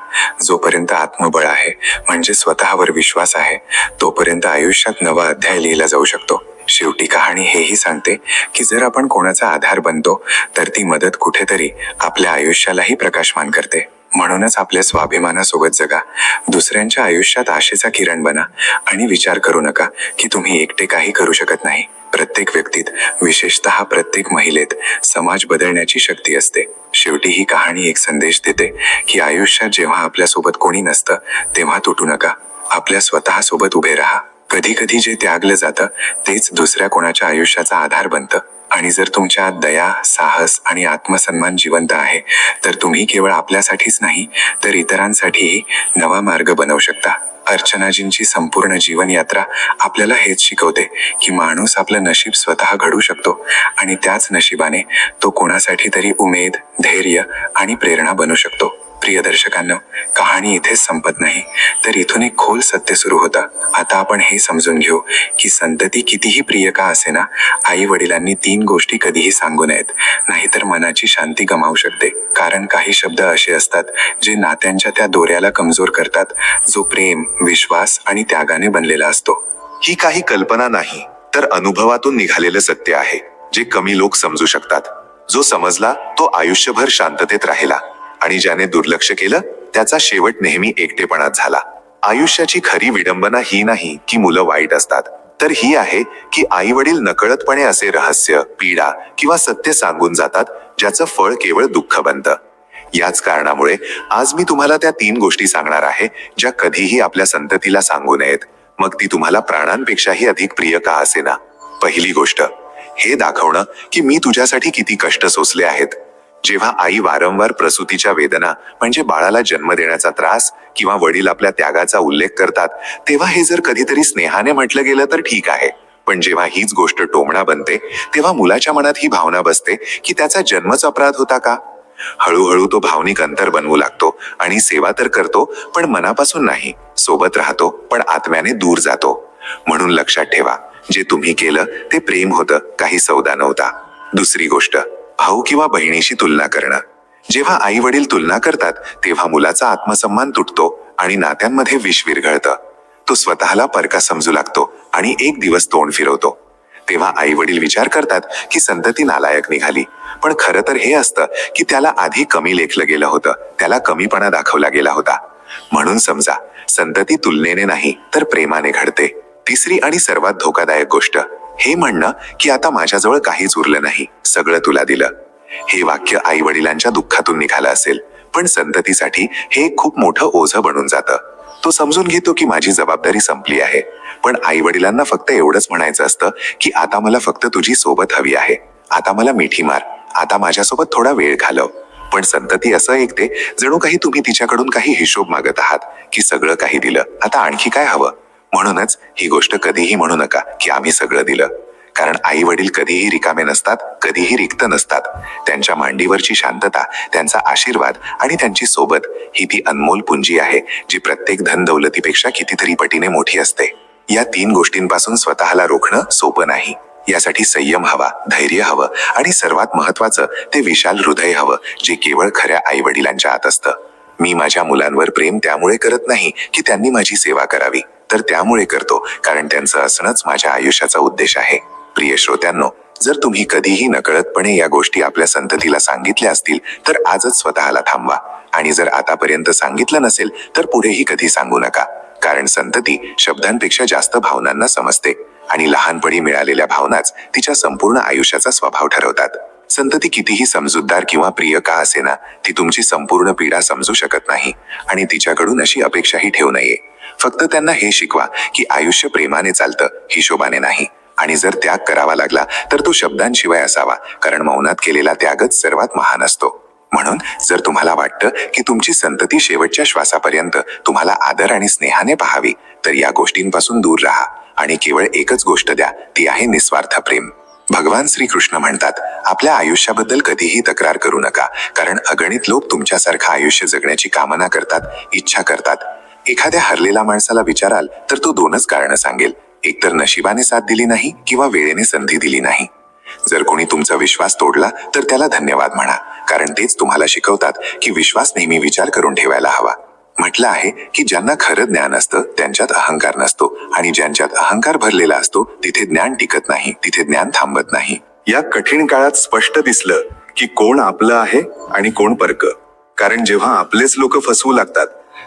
S2: जोपर्यंत आत्मबळ आहे, म्हणजे स्वतःवर विश्वास आहे, तोपर्यंत आयुष्यात नवा अध्याय लिहिला जाऊ शकतो. शेवटी कहाणी हेही सांगते की जर आपण कोणाचा आधार बनतो, तर ती मदत कुठेतरी आपल्या आयुष्यालाही प्रकाशमान करते. म्हणूनच आपल्या स्वाभिमानासोबत जगा, दुसऱ्यांच्या आयुष्यात आशेचा किरण बना आणि विचार करू नका की तुम्ही एकटे काही करू शकत नाही. प्रत्येक व्यक्तीत, विशेषतः प्रत्येक महिलेत समाज बदलण्याची शक्ती असते. शेवटी ही कहाणी एक संदेश देते की आयुष्यात जेव्हा आपल्यासोबत कोणी नसतं, तेव्हा तुटू नका. आपल्या स्वतःसोबत उभे राहा. कधी कधी जे त्यागलं जातं तेच दुसऱ्या कोणाच्या आयुष्याचा आधार बनतं. आणि जर तुमच्या आत दया, साहस आणि आत्मसन्मान जिवंत आहे, तर तुम्ही केवळ आपल्यासाठीच नाही, तर इतरांसाठीही नवा मार्ग बनवू शकता. अर्चनाजींची संपूर्ण जीवन यात्रा आपल्याला हेच शिकवते की माणूस आपलं नशीब स्वतः घडवू शकतो आणि त्याच नशिबाने तो कोणासाठी तरी उमेद, धैर्य आणि प्रेरणा बनू शकतो. प्रिय दर्शकांनो, कहाणी इथेच संपत नाही, तर इथून एक खोल सत्य सुरू होतं. आता आपण हे समजून घेऊ की संतती कितीही प्रिय का असेना, आई वडिलांनी 3 गोष्टी कधीही सांगू नयेत, नाहीतर मनाची शांती गमावू शकते. कारण काही शब्द असे असतात जे नात्यांच्या त्या दोऱ्याला कमजोर करतात, जो प्रेम, विश्वास आणि त्यागाने बनलेला असतो.
S3: ही काही कल्पना नाही, तर अनुभवातून निघालेलं सत्य आहे, जे कमी लोक समजू शकतात. जो समजला तो आयुष्यभर शांततेत राहिला आणि ज्याने दुर्लक्ष केलं त्याचा शेवट नेहमी एकटेपणात झाला. आयुष्याची खरी विडंबना ही नाही की मुलं वाईट असतात, तर ही आहे की आई वडील नकळतपणे असे रहस्य, पीडा किंवा सत्य सांगून जातात ज्याचं फळ केवळ दुःख बनतं. याच कारणामुळे आज मी तुम्हाला त्या 3 गोष्टी सांगणार आहे ज्या कधीही आपल्या संततीला सांगू नयेत, मग ती तुम्हाला प्राणांपेक्षाही अधिक प्रिय का असेना. पहिली गोष्ट, हे दाखवणं की मी तुझ्यासाठी किती कष्ट सोसले आहेत. जेव्हा आई वारंवार प्रसूतीच्या वेदना, म्हणजे बाळाला जन्म देण्याचा त्रास, किंवा वडील आपल्या त्यागाचा उल्लेख करतात, तेव्हा हे जर कधीतरी स्नेहाने म्हटलं गेलं तर ठीक आहे. पण जेव्हा हीच गोष्ट टोमणा बनते, तेव्हा मुलाच्या मनात ही भावना बसते की त्याचा जन्मच अपराध होता का. हळूहळू तो भावनिक अंतर बनवू लागतो आणि सेवा तर करतो, पण मनापासून नाही. सोबत राहतो, पण आत्म्याने दूर जातो. म्हणून लक्षात ठेवा, जे तुम्ही केलं ते प्रेम होतं, काही सौदा नव्हता. दुसरी गोष्ट, भाऊ किंवा बहिणीशी तुलना करणं. जेव्हा आई वडील तुलना करतात, तेव्हा मुलाचा आत्मसन्मान तुटतो आणि नात्यांमध्ये विष विरघळतं. तो स्वतःला परका समजू लागतो आणि एक दिवस तोंड फिरवतो. तेव्हा आई वडील विचार करतात की संतती नालायक निघाली, पण खरं तर हे असतं की त्याला आधी कमी लेखलं गेलं होतं, त्याला कमीपणा दाखवला गेला होता. म्हणून समजा, संतती तुलनेने नाही तर प्रेमाने घडते. तिसरी आणि सर्वात धोकादायक गोष्ट, हे म्हणणं की आता माझ्याजवळ काहीच उरलं नाही, सगळं तुला दिलं. हे वाक्य आई वडिलांच्या दुःखातून निघालं असेल, पण संततीसाठी हे खूप मोठं ओझं बनून जातं. तो समजून घेतो की माझी जबाबदारी संपली आहे, पण आई वडिलांना फक्त एवढंच म्हणायचं असतं की आता मला फक्त तुझी सोबत हवी आहे, आता मला मिठी मार, आता माझ्यासोबत थोडा वेळ घालव. पण संतती असं ऐकते जणू काही तुम्ही तिच्याकडून काही हिशोब मागत आहात की सगळं काही दिलं, आता आणखी काय हवं. म्हणूनच ही गोष्ट कधीही म्हणू नका की आम्ही सगळं दिलं, कारण आई वडील कधीही रिकामे नसतात, कधीही रिक्त नसतात. त्यांच्या मांडीवरची शांतता, त्यांचा आशीर्वाद आणि त्यांची सोबत ही ती अनमोल पुंजी आहे जी प्रत्येक धन दौलतीपेक्षा कितीतरी पटीने मोठी असते. या 3 गोष्टींपासून स्वतःला रोखणं सोपं नाही. यासाठी संयम हवा, धैर्य हवं आणि सर्वात महत्वाचं ते विशाल हृदय हवं जे केवळ खऱ्या आई वडिलांच्या आत असतं. मी माझ्या मुलांवर प्रेम त्यामुळे करत नाही की त्यांनी माझी सेवा करावी, तर त्यामुळे करतो कारण त्यांचं असणंच माझ्या आयुष्याचा उद्देश आहे. प्रिय श्रोत्यांनो, जर तुम्ही कधीही नकळतपणे या गोष्टी आपल्या संततीला सांगितल्या असतील तर आजच स्वतःला थांबवा, आणि जर आतापर्यंत सांगितलं नसेल तर पुढेही कधी सांगू नका, कारण संतती शब्दांपेक्षा जास्त भावनांना समजते आणि लहानपणी मिळालेल्या भावनाच तिच्या संपूर्ण आयुष्याचा स्वभाव ठरवतात. संतती कितीही समजूतदार किंवा प्रिय का असेना, ती तुमची संपूर्ण पीडा समजू शकत नाही आणि तिच्याकडून अशी अपेक्षाही ठेवू नये. फक्त त्यांना हे शिकवा की आयुष्य प्रेमाने चालतं, हिशोबाने नाही, आणि जर त्याग करावा लागला तर तो शब्दांशिवाय असावा, कारण मौनात केलेला त्यागच सर्वात महान असतो. म्हणून जर तुम्हाला वाटतं की तुमची संतती शेवटच्या श्वासापर्यंत तुम्हाला आदर आणि स्नेहाने पाहावी, तर या गोष्टींपासून दूर राहा आणि केवळ एकच गोष्ट द्या, ती आहे निस्वार्थ प्रेम. भगवान श्रीकृष्ण म्हणतात, आपल्या आयुष्याबद्दल कधीही तक्रार करू नका, कारण अगणित लोक तुमच्यासारखं आयुष्य जगण्याची कामना करतात, इच्छा करतात. एखाद्या हरलेल्या माणसाला विचाराल तर तो 2च कारणं सांगेल, एकतर नशिबाने साथ दिली नाही किंवा वेळेने संधी दिली नाही. जर कोणी तुमचा विश्वास तोडला तर त्याला धन्यवाद म्हणा, कारण तेच तुम्हाला शिकवतात की विश्वास नेहमी विचार करून ठेवायला हवा. म्हटलं आहे की ज्यांना खरं ज्ञान असतं त्यांच्यात अहंकार नसतो, आणि ज्यांच्यात अहंकार भरलेला असतो तिथे ज्ञान टिकत नाही, तिथे ज्ञान थांबत नाही.
S2: या कठीण काळात स्पष्ट दिसलं की कोण आपलं आहे आणि कोण परक. कारण जेव्हा आपलेच लोक फसवू लागतात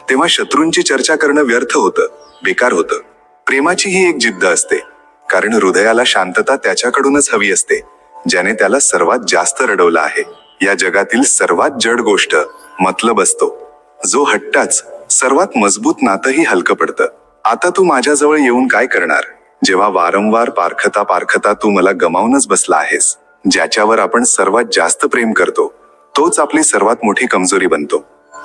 S2: तेव्हा शत्रूंची चर्चा करणं व्यर्थ होतं, बेकार होतं. प्रेमाची ही एक जिद्द असते, कारण हृदयाला शांतता त्याच्याकडूनच हवी असते ज्याने त्याला सर्वात जास्त रडवलं आहे. या जगातील सर्वात जड गोष्ट मतलब असतो. जो हट्टाच सर्वात मजबूत नातंही हलकं पडतं. आता तू माझ्याजवळ येऊन काय करणार, जेव्हा वारंवार पारखता पारखता तू मला गमावूनच बसला आहेस. ज्याच्यावर आपण सर्वात जास्त प्रेम करतो तोच आपली सर्वात मोठी कमजोरी बनतो,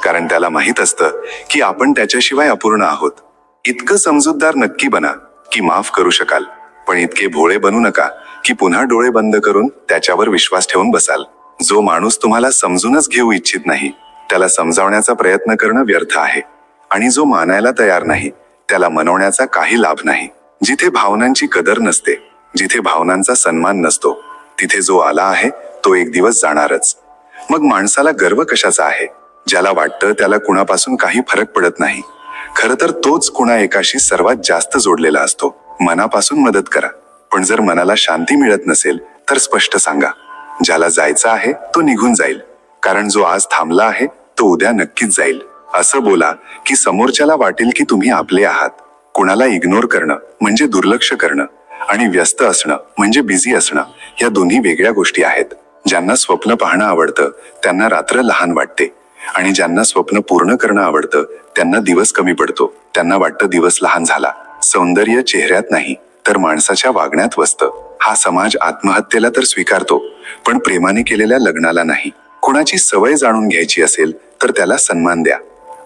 S2: कारण त्याला माहित असतं की आपण त्याच्याशिवाय अपूर्ण आहोत. इतकं समजूतदार नक्की बना की माफ करू शकाल, पण इतके भोळे बनू नका की पुन्हा डोळे बंद करून त्याच्यावर विश्वास ठेवून बसाल. जो माणूस तुम्हाला समजूनच घेऊ इच्छित नाही त्याला समजावण्याचा प्रयत्न करणं व्यर्थ आहे, आणि जो मानायला तयार नाही त्याला मनवण्याचा काही लाभ नाही. जिथे भावनांची कदर नसते, जिथे भावनांचा सन्मान नसतो, तिथे जो आला आहे तो एक दिवस जाणारच. मग माणसाला गर्व कशाचा आहे? ज्याला वाटतं त्याला कुणापासून काही फरक पडत नाही, खरं तर तोच कुणा एकाशी सर्वात जास्त जोडलेला असतो. मनापासून मदत करा, पण जर मनाला शांती मिळत नसेल तर स्पष्ट सांगा. ज्याला जायचं आहे तो निघून जाईल, कारण जो आज थांबला आहे तो उद्या नक्कीच जाईल. असं बोला की समोरच्याला वाटेल की तुम्ही आपले आहात. कुणाला इग्नोर करणं म्हणजे दुर्लक्ष करणं, आणि व्यस्त असणं म्हणजे बिझी असणं या दोन्ही वेगळ्या गोष्टी आहेत. ज्यांना स्वप्न पाहणं आवडतं त्यांना रात्र लहान वाटते, आणि ज्यांना स्वप्न पूर्ण करणं आवडतं त्यांना दिवस कमी पडतो. त्यांना वाटतं दिवस लहान झाला. सौंदर्य चेहऱ्यात नाही तर माणसाच्या वागण्यात वसतं. हा समाज आत्महत्येला तर स्वीकारतो, पण प्रेमाने केलेल्या लग्नाला नाही. कुणाची सवय जाणून घ्यायची असेल तर त्याला सन्मान द्या,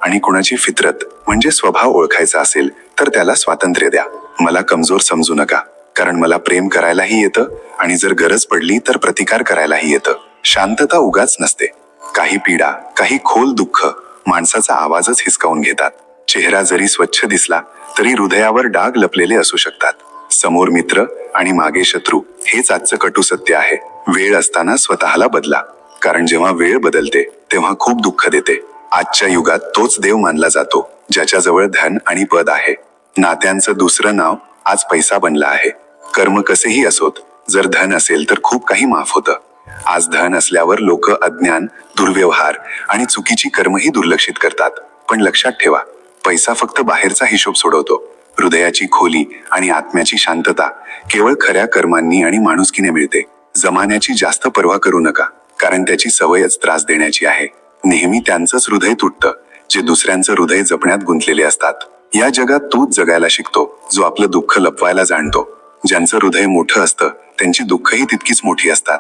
S2: आणि कुणाची फितरत म्हणजे स्वभाव ओळखायचा असेल तर त्याला स्वातंत्र्य द्या. मला कमजोर समजू नका, कारण मला प्रेम करायलाही येतं, आणि जर गरज पडली तर प्रतिकार करायलाही येतं. शांतता उगाच नसते. काही पीडा, काही खोल दुःख माणसाचा आवाजच हिसकावून घेतात. चेहरा जरी स्वच्छ दिसला तरी हृदयावर डाग लपलेले असू शकतात. समोर मित्र आणि मागे शत्रू हेच आजचं कटू सत्य आहे. वेळ असताना स्वतःला बदला, कारण जेव्हा वेळ बदलते तेव्हा खूप दुःख देते. आजच्या युगात तोच देव मानला जातो ज्याच्याजवळ धन आणि पद आहे. नात्यांचं दुसरं नाव आज पैसा बनला आहे. कर्म कसेही असोत, जर धन असेल तर खूप काही माफ होतं. आज धन असल्यावर लोक अज्ञान, दुर्व्यवहार आणि चुकीची कर्मही दुर्लक्षित करतात. पण लक्षात ठेवा, पैसा फक्त बाहेरचा हिशोब सोडवतो. हृदयाची खोली आणि आत्म्याची शांतता केवळ खऱ्या कर्मांनी आणि माणुसकीने मिळते. जमान्याची जास्त पर्वा करू नका, कारण त्याची सवयच त्रास देण्याची आहे. नेहमी त्यांचंच हृदय तुटतं जे दुसऱ्यांचं हृदय जपण्यात गुंतलेले असतात. या जगात तोच जगायला शिकतो जो आपलं दुःख लपवायला जाणतो. ज्यांचं हृदय मोठं असतं त्यांची दुःखही तितकीच मोठी असतात.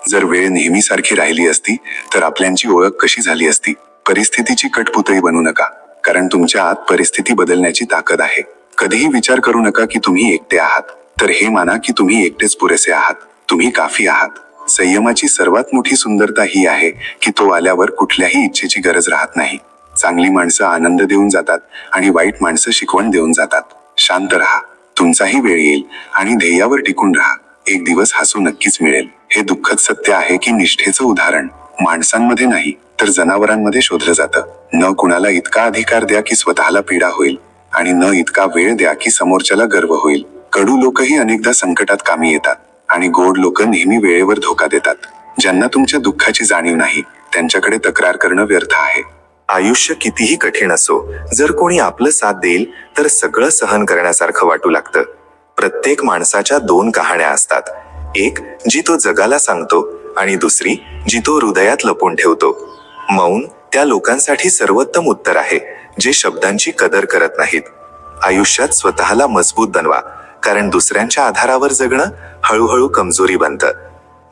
S2: जर वेळ नेहमीसारखी राहिली असती तर आपल्यांची ओळख कशी झाली असती? परिस्थितीची कठपुतळी बनू नका, कारण तुमच्या आत परिस्थिती बदलण्याची ताकद आहे. कधीही विचार करू नका की तुम्ही एकटे आहात, तर हे माना की तुम्ही एकटेच पुरेसे आहात. तुम्ही काफी आहात. संयमाची सर्वात मोठी सुंदरता ही आहे की तो आल्यावर कुठल्याही इच्छेची गरज राहत नाही. चांगली माणसं आनंद देऊन जातात आणि वाईट माणसं शिकवण देऊन जातात. शांत राहा, तुमचाही वेळ येईल आणि ध्येयावर टिकून राहा. एक दिवस हसू नक्कीच मिळेल. हे दुःखद सत्य आहे की निष्ठेचं उदाहरण माणसांमध्ये नाही तर जनावरांमध्ये शोधलं जातं. न कुणाला इतका अधिकार द्या की स्वतःला पीडा होईल, आणि न इतका वेळ द्या की समोरच्याला गर्व होईल. कडू लोकही अनेकदा संकटात कामी येतात आणि गोड लोक नेहमी वेळेवर धोका देतात. ज्यांना तुमच्या दुःखाची जाणीव नाही त्यांच्याकडे तक्रार करणं व्यर्थ आहे.
S1: आयुष्य कितीही कठीण असो, जर कोणी आपलं साथ देईल तर सगळं सहन करण्यासारखं वाटू लागतं. प्रत्येक माणसाच्या दोन कहाण्या असतात, एक जी तो जगाला सांगतो आणि दुसरी जी तो हृदयात लपून ठेवतो. मौन त्या लोकांसाठी सर्वोत्तम उत्तर आहे जे शब्दांची कदर करत नाहीत. आयुष्यात स्वतःला मजबूत बनवा, कारण दुसऱ्यांच्या आधारावर जगणं हळूहळू कमजोरी बनतं.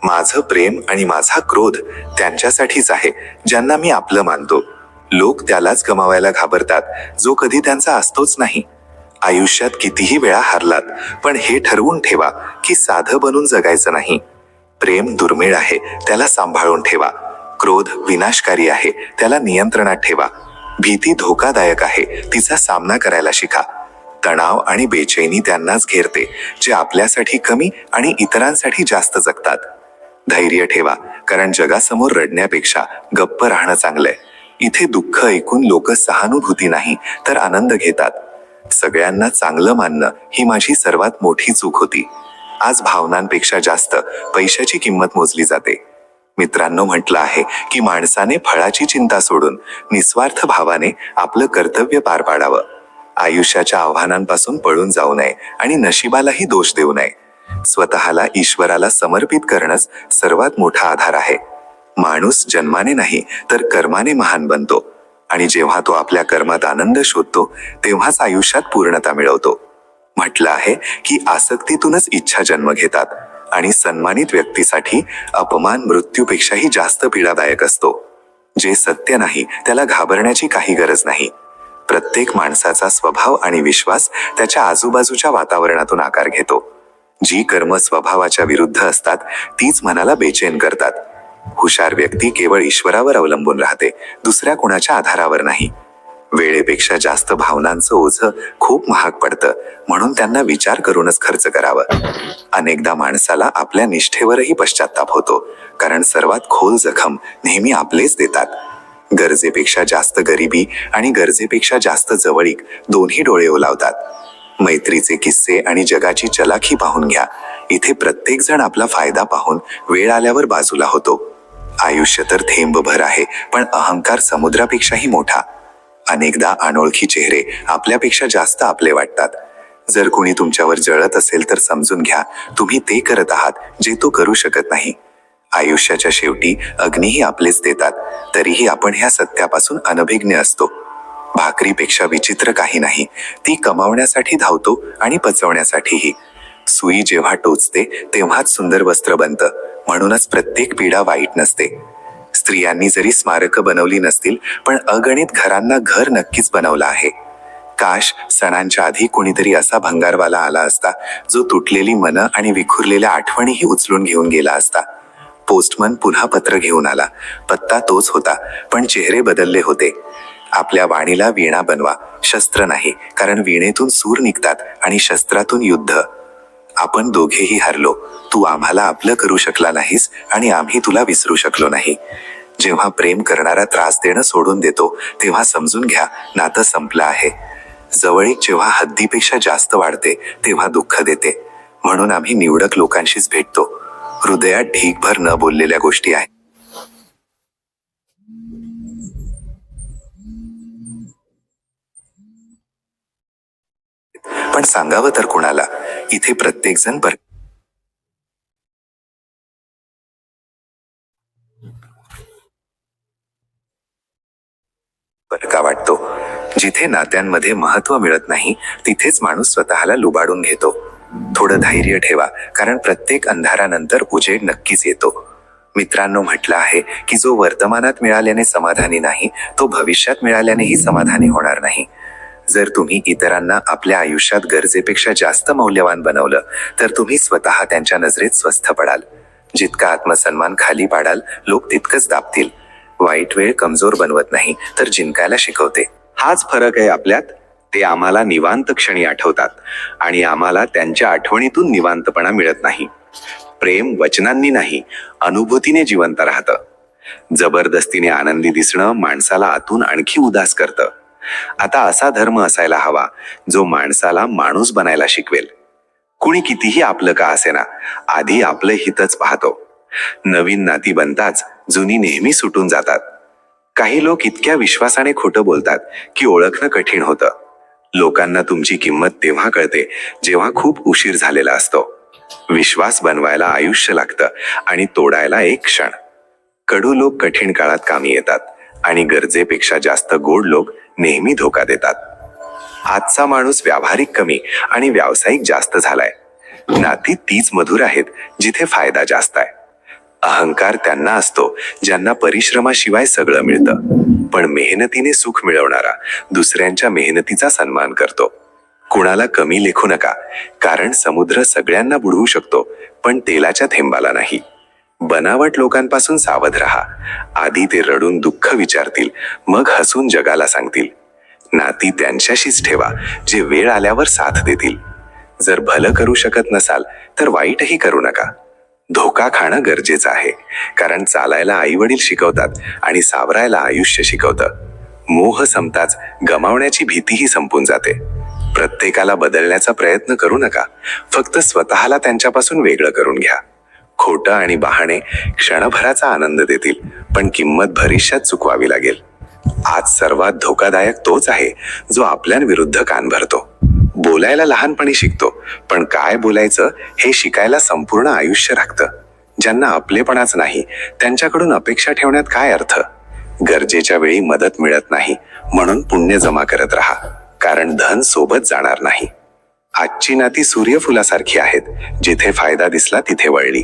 S1: माझं प्रेम आणि माझा क्रोध त्यांच्यासाठीच आहे ज्यांना मी आपलं मानतो. लोक त्यालाच गमावायला घाबरतात जो कधी त्यांचा असतोच नाही. आयुष्यात कितीही वेळा हारलात, पण हे ठरवून ठेवा की साधं बनून जगायचं नाही. प्रेम दुर्मिळ आहे, त्याला सांभाळून ठेवा. क्रोध विनाशकारी आहे, त्याला नियंत्रणात ठेवा. भीती धोकादायक आहे, तिचा सामना करायला शिका. तणाव आणि बेचैनी त्यांनाच घेरते जे आपल्यासाठी कमी आणि इतरांसाठी जास्त जगतात. धैर्य ठेवा, कारण जगासमोर रडण्यापेक्षा गप्प राहणं चांगलंय. इथे दुःख ऐकून लोक सहानुभूती नाही तर आनंद घेतात. सगळ्यांना चांगलं मानणं ही माझी सर्वात मोठी चूक होती. आज भावनांपेक्षा जास्त पैशाची किंमत मोजली जाते. मित्रांनो, म्हटलं आहे की माणसाने फळाची चिंता सोडून निस्वार्थ भावाने आपलं कर्तव्य पार पाडावं. आयुष्याच्या आव्हानांपासून पळून जाऊ नये आणि नशिबालाही दोष देऊ नये. स्वतःला ईश्वराला समर्पित करणंच सर्वात मोठा आधार आहे. माणूस जन्माने नाही तर कर्माने महान बनतो, आणि जेव्हा तो आपल्या कर्मात आनंद शोधतो तेव्हाच आयुष्यात पूर्णता मिळवतो. म्हटलं आहे की आसक्तीतूनच इच्छा जन्म घेतात, आणि सन्मानित व्यक्तीसाठी अपमान मृत्यूपेक्षाही जास्त पीडादायक असतो. जे सत्य नाही त्याला घाबरण्याची काही गरज नाही. प्रत्येक माणसाचा स्वभाव आणि विश्वास त्याच्या आजूबाजूच्या वातावरणातून आकार घेतो. जी कर्म स्वभावाच्या विरुद्ध असतात तीच मनाला बेचैन करतात. हुशार व्यक्ती केवळ ईश्वरावर अवलंबून राहते, दुसऱ्या कोणाच्या आधारावर नाही. वेळेपेक्षा जास्त भावनांचं ओझं खूप महाग पडतं, म्हणून त्यांना विचार करूनच खर्च करावं. अनेकदा माणसाला आपल्या निष्ठेवरही पश्चाताप होतो, कारण सर्वात खोल जखम नेहमी आपलेच देतात. गरजेपेक्षा जास्त गरिबी आणि गरजेपेक्षा जास्त जवळीक दोन्ही डोळे ओलावतात. मैत्रीचे किस्से आणि जगाची चलाखी पाहून घ्या. इथे प्रत्येक जण आपला फायदा पाहून वेळ आल्यावर बाजूला होतो. आयुष्य तर थेंबभर आहे, पण अहंकार समुद्रापेक्षाही मोठा. अनेकदा अनोळखी चेहरे आपल्यापेक्षा जास्त आपले वाटतात. जर कोणी तुमच्यावर जळत असेल तर समजून घ्या, तुम्ही ते करत आहात जे तो करू शकत नाही. आयुष्याच्या शेवटी अग्नीही आपलेच देतात, तरीही आपण ह्या सत्यापासून अनभिज्ञ असतो. भाकरीपेक्षा विचित्र काही नाही, ती कमावण्यासाठी धावतो आणि पचवण्यासाठीही. सुई जेव्हा टोचते तेव्हाच सुंदर वस्त्र बनतं, म्हणूनच प्रत्येक पीडा वाईट नसते. स्त्रियांनी जरी स्मारकं बनवली नसतील, पण अगणित घरांना घर नक्कीच बनवलं आहे. काश सणांच्या आधी कोणीतरी असा भंगारवाला आला असता जो तुटलेली मनं आणि विखुरलेल्या आठवणीही उचलून घेऊन गेला असता. पोस्टमन पुन्हा पत्र घेऊन आला. पत्ता तोच होता, पण चेहरे बदलले होते. आपल्या वाणीला वीणा बनवा, शस्त्र नाही, कारण वीणेतून सूर निघतात आणि शस्त्रातून युद्ध. आपण दोघेही हरलो. तू आम्हाला आपलं करू शकला नाहीस आणि आम्ही तुला विसरू शकलो नाही. जेव्हा प्रेम करणारा त्रास देणं सोडून देतो तेव्हा समजून घ्या, नातं संपलं आहे. जवळीक जेव्हा हद्दीपेक्षा जास्त वाढते तेव्हा दुःख देते. म्हणून आम्ही निवडक लोकांशीच भेटतो. हृदयात ढीकभर न बोललेल्या गोष्टी आहेत. पण सांगावं तर कुणाला? इथे प्रत्येक जण का वाटतो. जिथे नात्यांमध्ये महत्व मिळत नाही तिथेच माणूस स्वतःला लुबाडून घेतो. थोडं धैर्य ठेवा, कारण प्रत्येक अंधारानंतर उजेड नक्कीच येतो. मित्रांनो, म्हटलं आहे की जो वर्तमानात मिळाल्याने समाधानी नाही, तो भविष्यात मिळाल्यानेही समाधानी होणार नाही. जर तुम्ही इतरांना आपल्या आयुष्यात गरजेपेक्षा जास्त मौल्यवान बनवलं, तर तुम्ही स्वतः त्यांच्या नजरेत स्वस्थ पडाल. जितका आत्मसन्मान खाली पाडाल, लोक तितकंच दाबतील. वाईट वेळ कमजोर बनवत नाही, तर जिंकायला शिकवते. हाच फरक आहे आपल्यात. ते आम्हाला निवांत क्षणी आठवतात आणि आम्हाला त्यांच्या आठवणीतून निवांतपणा मिळत नाही. प्रेम वचनांनी नाही, अनुभूतीने जिवंत राहतं. जबरदस्तीने आनंदी दिसणं माणसाला आतून आणखी उदास करतं. आता असा धर्म असायला हवा जो माणसाला माणूस बनायला शिकवेल. कुणी कितीही आपलं का असेना, आधी आपलं हितच पाहतो. नवीन नाती बनताच जुनी नेहमी सुटून जातात. काही लोक इतक्या विश्वासाने खोटं बोलतात की ओळखणं कठीण होतं. लोकांना तुमची किंमत तेव्हा कळते जेव्हा खूप उशीर झालेला असतो. विश्वास बनवायला आयुष्य लागतं आणि तोडायला एक क्षण. कडू लोक कठीण काळात कामी येतात आणि गरजेपेक्षा जास्त गोड लोक नेहमी धोका देतात. आजचा माणूस व्यावहारिक कमी आणि व्यावसायिक जास्त झालाय. नाती तीच मधुर आहेत जिथे फायदा जास्त आहे. अहंकार त्यांना असतो ज्यांना परिश्रमाशिवाय सगळं मिळतं, पण मेहनतीने सुख मिळवणारा दुसऱ्यांच्या मेहनतीचा सन्मान करतो. कुणाला कमी लेखू नका, कारण समुद्र सगळ्यांना बुडवू शकतो, पण तेलाच्या थेंबाला नाही. बनावट लोकांपासून सावध राहा. आधी ते रडून दुःख विचारतील, मग हसून जगाला सांगतील. नाती त्यांच्याशीच ठेवा जे वेळ आल्यावर साथ देतील. जर भलं करू शकत नसाल तर वाईटही करू नका. धोका खाणं गरजेचं आहे, कारण चालायला आई वडील शिकवतात आणि सावरायला आयुष्य शिकवतं. मोह संपताच गमावण्याची भीतीही संपून जाते. प्रत्येकाला बदलण्याचा प्रयत्न करू नका, फक्त स्वतःला त्यांच्यापासून वेगळं करून घ्या. खोटं आणि बहाणे क्षणभराचा आनंद देतील, पण किंमत भविष्यात चुकवावी लागेल. आज सर्वात धोकादायक तोच आहे जो आपल्याविरुद्ध कान भरतो. बोलायला लहानपणी शिकतो, पण काय बोलायचं हे शिकायला संपूर्ण आयुष्य लागतं. ज्यांना आपलेपणाच नाही त्यांच्याकडून अपेक्षा ठेवण्यात काय अर्थ. गरजेच्या वेळी मदत मिळत नाही म्हणून पुण्य जमा करत राहा, कारण धन सोबत जाणार नाही. आजची नाती सूर्यफुलासारखी आहेत, जिथे फायदा दिसला तिथे वळली.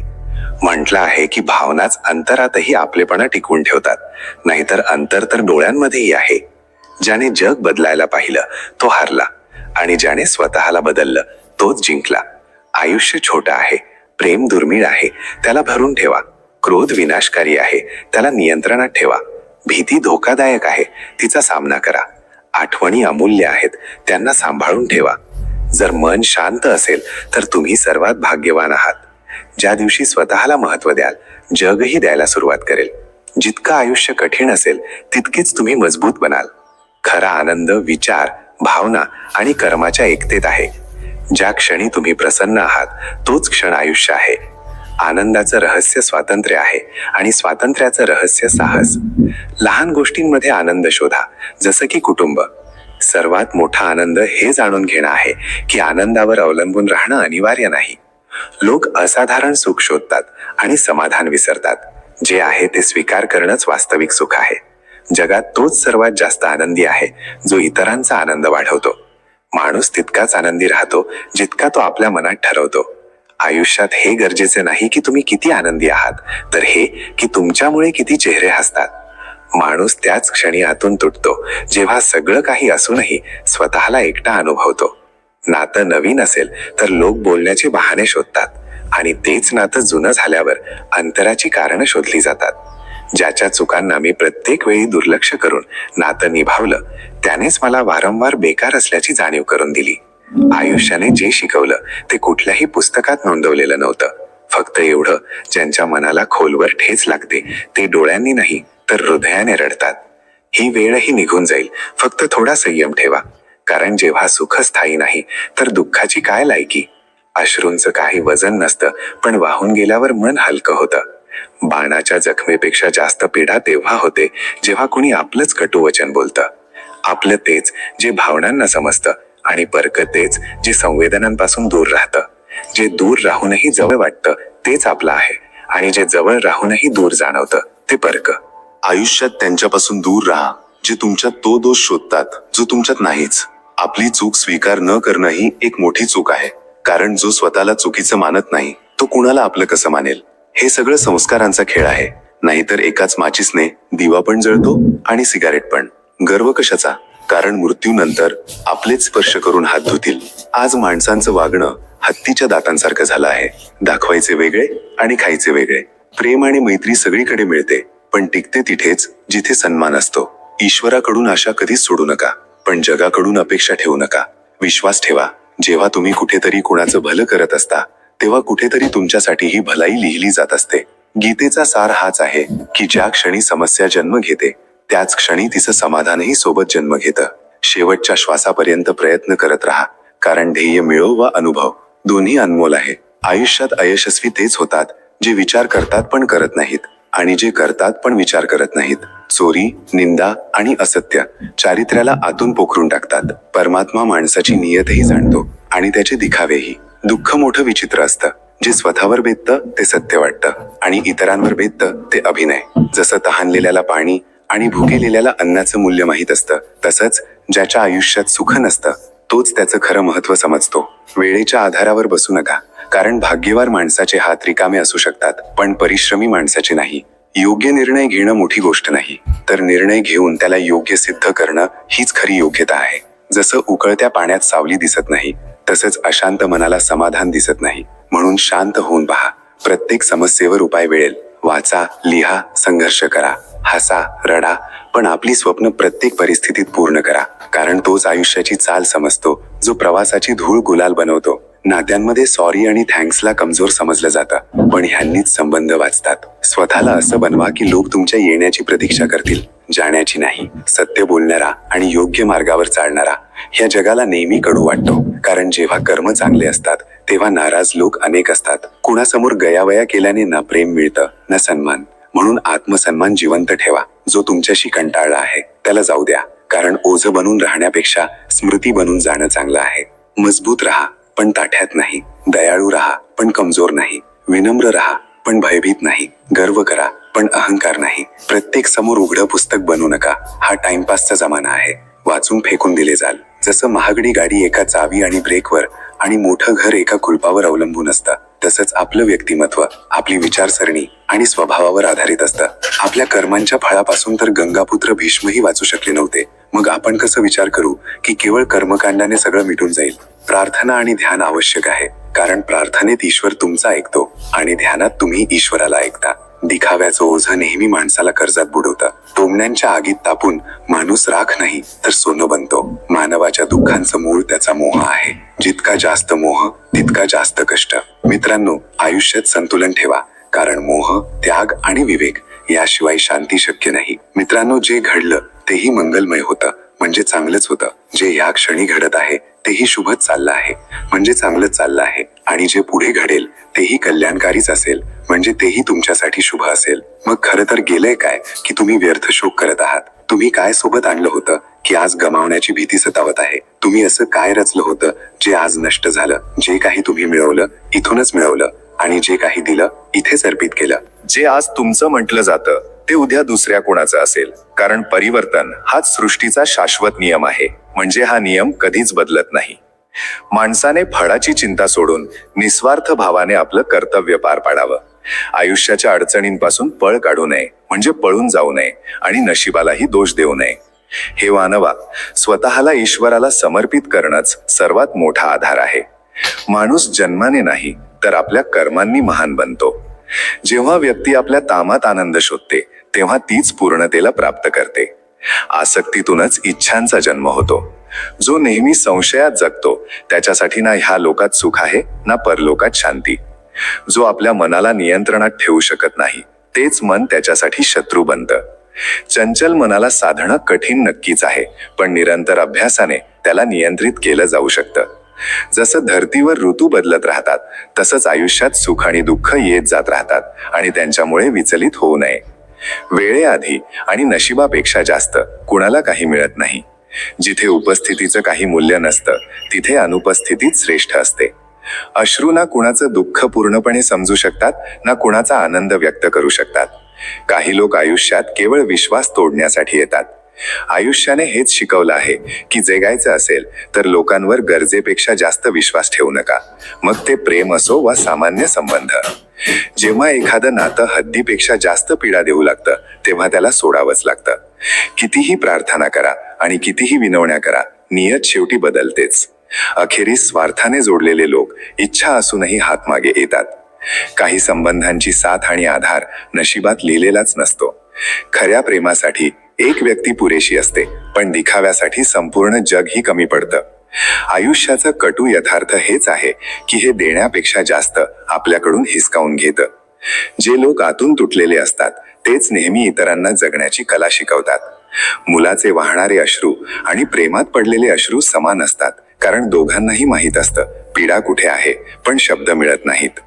S1: म्हटलं आहे की भावनाच अंतरातही आपलेपणा टिकवून ठेवतात, नाहीतर अंतर तर डोळ्यांमध्येही आहे. ज्याने जग बदलायला पाहिलं तो हारला आणि ज्याने स्वतःला बदललं तोच जिंकला. आयुष्य छोटं आहे, प्रेम दुर्मिळ आहे, त्याला भरून ठेवा. क्रोध विनाशकारी आहे, त्याला नियंत्रणात ठेवा. भीती धोकादायक आहे, तिचा सामना करा. आठवणी अमूल्य आहेत, त्यांना सांभाळून ठेवा. जर मन शांत असेल तर तुम्ही सर्वात भाग्यवान आहात. ज्या दिवशी स्वतःला महत्त्व द्याल, जगही द्यायला सुरुवात करेल. जितकं आयुष्य कठीण असेल तितकेच तुम्ही मजबूत बनाल. खरा आनंद विचार, भावना आणि कर्माच्या एकतेत आहे. ज्या क्षणी तुम्ही प्रसन्न आहात तोच क्षण आयुष्य आहे. आनंदाचं रहस्य स्वातंत्र्य आहे आणि स्वातंत्र्याचं रहस्य साहस. लहान गोष्टींमध्ये आनंद शोधा, जसं की कुटुंब. सर्वात मोठा आनंद हे जाणून घेणं आहे की आनंदावर अवलंबून राहणं अनिवार्य नाही. लोक असाधारण सुख शोधतात आणि समाधान विसरतात. जे आहे ते स्वीकार करणंच वास्तविक सुख आहे. जगात तोच सर्वात जास्त आनंदी आहे जो इतरांचा आनंद वाढवतो. माणूस तितकाच आनंदी राहतो जितका तो आपल्या मनात ठरवतो. आयुष्यात हे गरजेचे नाही की तुम्ही किती आनंदी आहात, तर हे की तुमच्यामुळे किती चेहरे हसतात. माणूस त्याच क्षणी आतून तुटतो जेव्हा सगळं काही असूनही स्वतःला एकटा अनुभवतो. नातं नवीन असेल तर लोक बोलण्याचे बहाणे शोधतात आणि तेच नातं जुनं झाल्यावर अंतराची कारणं शोधली जातात. ज्याच्या चुकांना मी प्रत्येक वेळी दुर्लक्ष करून नातं निभावलं त्यानेच मला वारंवार बेकार असल्याची जाणीव करून दिली. आयुष्याने जे शिकवलं ते कुठल्याही पुस्तकात नोंदवलेलं नव्हतं. फक्त एवढं, ज्यांच्या मनाला खोलवर ठेच लागते ते डोळ्यांनी नाही तर हृदयाने रडतात. ही वेळही निघून जाईल, फक्त थोडा संयम ठेवा. कारण जेव्हा सुख स्थायी नाही तर दुःखाची काय लायकी. अश्रूंचं काही वजन नसतं, पण वाहून गेल्यावर मन हलकं होतं. बाणाच्या जखमेपेक्षा जास्त पीडा तेव्हा होते जेव्हा कुणी आपलंच कटुवचन बोलतं. आपलं तेच जे भावनांना समजतं आणि परक तेच जे संवेदनांपासून दूर राहतं. जे दूर राहूनही जवळ वाटतं तेच आपलं आहे आणि जे जवळ राहूनही दूर जाणवतं ते परक.
S2: आयुष्यात त्यांच्यापासून दूर राहा जे तुमच्यात तो दोष शोधतात जो तुमच्यात नाहीच. आपली चूक स्वीकार न करणं ही एक मोठी चूक आहे, कारण जो स्वतःला चुकीचं मानत नाही तो कुणाला आपलं कसं मानेल.
S3: हे सगळं संस्कारांचा खेळ आहे. नाहीतर एकाच माचीसने दिवा पण जळतो आणि सिगारेट पण. गर्व कशाचा? कारण मृत्यूनंतर आपलेच स्पर्श करून हात धुतील. आज माणसांचं वागणं हत्तीच्या दातांसारखं झालं आहे. दाखवायचे वेगळे आणि खायचे वेगळे. प्रेम आणि मैत्री सगळीकडे मिळते, पण टिकते तिथेच जिथे सन्मान असतो. ईश्वराकडून आशा कधीच सोडू नका, पण जगाकडून अपेक्षा ठेवू नका. विश्वास ठेवा, जेव्हा तुम्ही कुठेतरी कुणाचं भलं करत असता तेव्हा कुठेतरी तुमच्यासाठी ही भलाई लिहिली जात असते. गीतेचा सार हाच आहे की ज्या क्षणी समस्या जन्म घेते त्याच क्षणी तिचं समाधानही सोबत जन्म घेतं. शेवटच्या श्वासापर्यंत प्रयत्न करत राहा, कारण ध्येय मिळो वा अनुभव दोन्ही अनमोल आहे. आयुष्यात अयशस्वी तेच होतात जे विचार करतात पण करत नाहीत, आणि जे करतात पण विचार करत नाहीत. चोरी, निंदा आणि असत्य चारित्र्याला आतून पोखरून टाकतात. परमात्मा माणसाची नियतही जाणतो आणि त्याचे दिखावेही. दुःख मोठं विचित्र असतं. जे स्वतःवर बेततं ते सत्य वाटतं आणि इतरांवर बेततं ते अभिनय. जसं तहानलेल्याला पाणी आणि भुकेलेल्याला अन्नाचं मूल्य माहीत असतं, तसंच ज्याच्या आयुष्यात सुख नसतं तोच त्याचं खरं महत्त्व समजतो. वेळेच्या आधारावर बसू नका, कारण भाग्यवान माणसाचे हात रिकामे असू शकतात, पण परिश्रमी माणसाचे नाही. योग्य निर्णय घेणं मोठी गोष्ट नाही, तर निर्णय घेऊन त्याला योग्य सिद्ध करणं हीच खरी योग्यता आहे. जसं उकळत्या पाण्यात सावली दिसत नाही, तसंच अशांत मनाला समाधान दिसत नाही. म्हणून शांत होऊन पहा. प्रत्येक समस्येवर उपाय मिळेल. वाचा, लिहा, संघर्ष करा, हसा, रडा, पण आपली स्वप्न प्रत्येक परिस्थितीत पूर्ण करा. कारण तोच आयुष्याची चाल समजतो जो प्रवासाची धूळ गुलाल बनवतो. नात्यांमध्ये सॉरी आणि थँक्सला कमजोर समजलं जातं, पण ह्यांनीच संबंध वाचतात. स्वतःला असं बनवा की लोक तुमच्या येण्याची प्रतीक्षा करतील, जाण्याची नाही. सत्य बोलणारा आणि योग्य मार्गावर चालणारा ह्या जगाला नेहमी कडू वाटतो, कारण जेव्हा कर्म चांगले असतात तेव्हा नाराज लोक अनेक असतात. कुणासमोर गयावया केल्याने ना प्रेम मिळतं ना सन्मान. म्हणून आत्मसन्मान जिवंत ठेवा. जो तुमच्याशी कंटाळला आहे त्याला जाऊ द्या, कारण ओझं बनून राहण्यापेक्षा स्मृती बनून जाणं चांगलं आहे. मजबूत राहा पण ताठ्यात नाही. दयाळू राहा पण कमजोर नाही. विनम्र राहा पण भयभीत नाही. गर्व करा पण अहंकार नाही. प्रत्येक समोर उघडं पुस्तक बनवू नका. हा टाइमपासचा जमाना आहे. वाचून फेकून दिले जाल. जसं महागडी गाडी एका चावी आणि ब्रेकवर आणि मोठं घर एका कुलपावर अवलंबून असतं, तसंच आपलं व्यक्तिमत्व आपली विचारसरणी आणि स्वभावावर आधारित असतं. आपल्या कर्मांच्या फळापासून तर गंगापुत्र भीष्मही वाचू शकले नव्हते. मग आपण कसं विचार करू की केवळ कर्मकांडाने सगळं मिटून जाईल? प्रार्थना आणि ध्यान आवश्यक आहे, कारण प्रार्थनेत ईश्वर तुमचा ऐकतो आणि ध्यानात तुम्ही ईश्वराला ऐकता. दिखाव्याचं ओझं नेहमी माणसाला कर्जात बुडवतं. टोमण्यांच्या आगीत तापून माणूस राख नाही तर सोनं बनतो. मानवाच्या दुःखांचं मूळ त्याचा मोह आहे. जितका जास्त मोह तितका जास्त कष्ट. मित्रांनो, आयुष्यात संतुलन ठेवा, कारण मोह, त्याग आणि विवेक याशिवाय शांती शक्य नाही. मित्रांनो, जे घडलं तेही मंगलमय होतं म्हणजे चांगलंच होतं. जे ह्या क्षणी घडत आहे तेही शुभच चाललं आहे म्हणजे चांगलंच चाललं आहे. आणि जे पुढे घडेल तेही कल्याणकारीच असेल म्हणजे तेही तुमच्यासाठी शुभ असेल. मग खरं तर गेलंय काय की तुम्ही व्यर्थ शोक करत आहात? तुम्ही काय सोबत आणलं होतं की आज गमावण्याची भीती सतावत आहे? तुम्ही असं काय रचलं होतं जे आज नष्ट झालं? जे काही तुम्ही मिळवलं इथूनच मिळवलं, आणि जे काही दिलं इथेच अर्पित केलं.
S1: जे आज तुमचं म्हटलं जातं ते उद्या दुसऱ्या कोणाचं असेल, कारण परिवर्तन हाच सृष्टीचा शाश्वत नियम आहे. म्हणजे हा नियम कधीच बदलत नाही. माणसाने फळाची चिंता सोडून निस्वार्थ भावाने आपलं कर्तव्य पार पाडावं. आयुष्याच्या अडचणींपासून पळ काढू नये म्हणजे पळून जाऊ नये, आणि नशिबालाही दोष देऊ नये. हे मानवा, स्वतःला ईश्वराला समर्पित करणंच सर्वात मोठा आधार आहे. माणूस जन्माने नाही तर आपल्या कर्मांनी महान बनतो. जेव्हा व्यक्ती आपल्या तामात आनंद शोधते तेव्हा तीच पूर्णतेला प्राप्त करते. आसक्तीतूनच इच्छांचा जन्म होतो. जो नेहमी संशयात जगतो त्याच्यासाठी ना ह्या लोकात सुख आहे ना परलोकात शांती. जो आपल्या मनाला नियंत्रणात ठेवू शकत नाही तेच मन त्याच्यासाठी शत्रू बनतं. चंचल मनाला साधणं कठीण नक्कीच आहे, पण निरंतर अभ्यासाने त्याला नियंत्रित केलं जाऊ शकतं. जसं धर्तीवर ऋतू बदलत राहतात तसंच आयुष्यात सुख आणि दुःख येत जात राहतात, आणि त्यांच्यामुळे विचलित होऊ नये. वेळेआधी आणि नशिबापेक्षा जास्त कुणाला काही मिळत नाही. जिथे उपस्थितीचं काही मूल्य नसतं तिथे अनुपस्थितीच श्रेष्ठ असते. अश्रू ना कुणाचं दुःख पूर्णपणे समजू शकतात ना कुणाचा आनंद व्यक्त करू शकतात. काही लोक आयुष्यात केवळ विश्वास तोडण्यासाठी येतात. आयुष्याने हेच शिकवलं आहे की जगायचं असेल तर लोकांवर गरजेपेक्षा जास्त विश्वास ठेवू नका. मग ते प्रेम असो वा सामान्य संबंध.
S3: जेव्हा एखादं नातं हद्दीपेक्षा जास्त पीडा देऊ लागतं तेव्हा त्याला सोडावंच लागतं. कितीही प्रार्थना करा आणि कितीही विनवण्या करा, नियत शेवटी बदलतेच. अखेरीस स्वार्थाने जोडलेले लोक इच्छा असूनही हातमागे येतात. काही संबंधांची साथ आणि आधार नशिबात लिहिलेलाच नसतो. खऱ्या प्रेमासाठी एक व्यक्ती पुरेशी असते, पण दिखाव्यासाठी संपूर्ण जगही कमी पडतं. आयुष्याचं कटू यथार्थ हेच आहे की हे देण्यापेक्षा जास्त आपल्याकडून हिसकावून घेतं. जे लोक आतून तुटलेले असतात तेच नेहमी इतरांना जगण्याची कला शिकवतात. मुलाचे वाहणारे अश्रू आणि प्रेमात पडलेले अश्रू समान असतात, कारण दोघांनाही माहीत असतं पीडा कुठे आहे, पण शब्द मिळत नाहीत.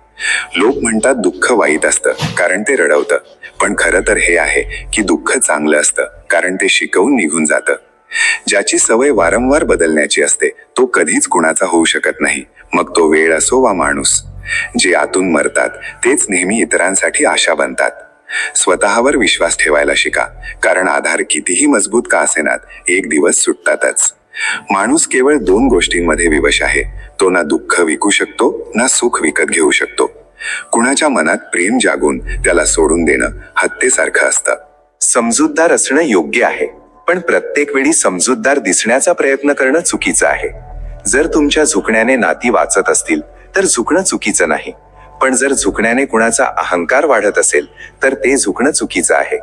S3: लोक म्हणतात दुःख वाईट असतं कारण ते रडवतं, पण खरं तर हे आहे की दुःख चांगलं असतं कारण ते शिकवून निघून जातं. ज्याची सवय वारंवार बदलण्याची असते तो कधीच कुणाचा होऊ शकत नाही, मग तो वेळ असो वा माणूस. जे आतून मरतात तेच नेहमी इतरांसाठी आशा बनतात. स्वतःवर विश्वास ठेवायला शिका, कारण आधार कितीही मजबूत का असेनात एक दिवस सुटतातच. माणूस केवळ 2 गोष्टींमध्ये विवश आहे, तो ना दुःख विकू शकतो ना सुख विकत घेऊ शकतो. कुणाच्या मनात प्रेम जागून त्याला सोडून देणं हत्येसारखं असतं. समजूतदार असणं योग्य आहे, पण प्रत्येक वेळी समजूतदार दिसण्याचा प्रयत्न करणं चुकीचं आहे. जर तुमच्या झुकण्याने नाती वाचत असतील तर झुकणं चुकीचं नाही, पण जर झुकण्याने कुणाचा अहंकार वाढत असेल तर ते झुकणं चुकीचं आहे.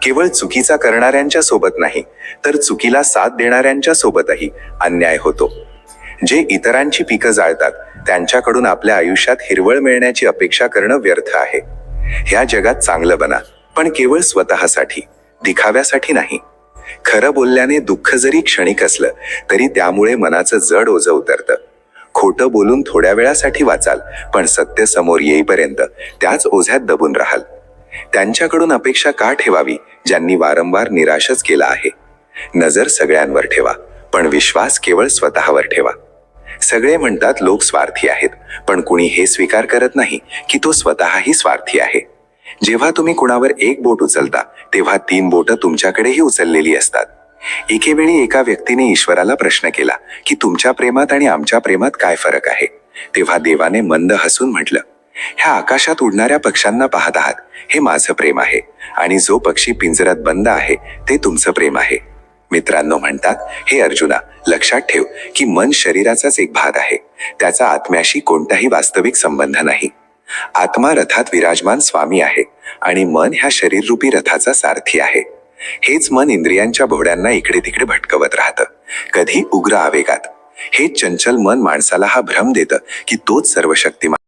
S3: केवळ चुकीचा करणाऱ्यांच्या सोबत नाही तर चुकीला साथ देणाऱ्यांच्या सोबतही अन्याय होतो. जे इतरांची पिकं जाळतात त्यांच्याकडून आपल्या आयुष्यात हिरवळ मिळण्याची अपेक्षा करणं व्यर्थ आहे. ह्या जगात चांगलं बना, पण केवळ स्वतःसाठी, दिखाव्यासाठी नाही. खरं बोलल्याने दुःख जरी क्षणिक असलं तरी त्यामुळे मनाचं जड ओझं उतरतं. खोटं बोलून थोड्या वेळासाठी वाचाल, पण सत्य समोर येईपर्यंत त्याच ओझ्यात दबून राहाल. त्यांच्याकडून अपेक्षा का ठेवावी ज्यांनी वारंवार निराशच केला आहे. नजर सगळ्यांवर ठेवा, पण विश्वास केवळ स्वतःवर ठेवा. सगळे म्हणतात लोक स्वार्थी आहेत, पण कुणी हे स्वीकार करत नाही की तो स्वतःही स्वार्थी आहे. जेव्हा तुम्ही कुणावर एक बोट उचलता तेव्हा 3 बोटं तुमच्याकडेही उचललेली असतात. एकेवेळी एका व्यक्तीने ईश्वराला प्रश्न केला की तुमच्या प्रेमात आणि आमच्या प्रेमात काय फरक आहे. तेव्हा देवाने मंद हसून म्हटलं, ह्या आकाशात उडणाऱ्या पक्ष्यांना पाहत आहात, हे माझं प्रेम आहे, आणि जो पक्षी पिंजऱ्यात बंद आहे ते तुमचं प्रेम आहे. मित्रांनो म्हणतात, हे अर्जुना, लक्षात ठेव की मन शरीराचाच एक भाग आहे, त्याचा आत्म्याशी कोणताही वास्तविक संबंध नाही. आत्मा रथात विराजमान स्वामी आहे आणि मन ह्या शरीररूपी रथाचा सारथी आहे. हेच मन इंद्रियांच्या भोवड्यांना इकडे तिकडे भटकवत राहतं, कधी उग्र आवेगात. हेच चंचल मन माणसाला हा भ्रम देतं की तोच सर्वशक्तिमान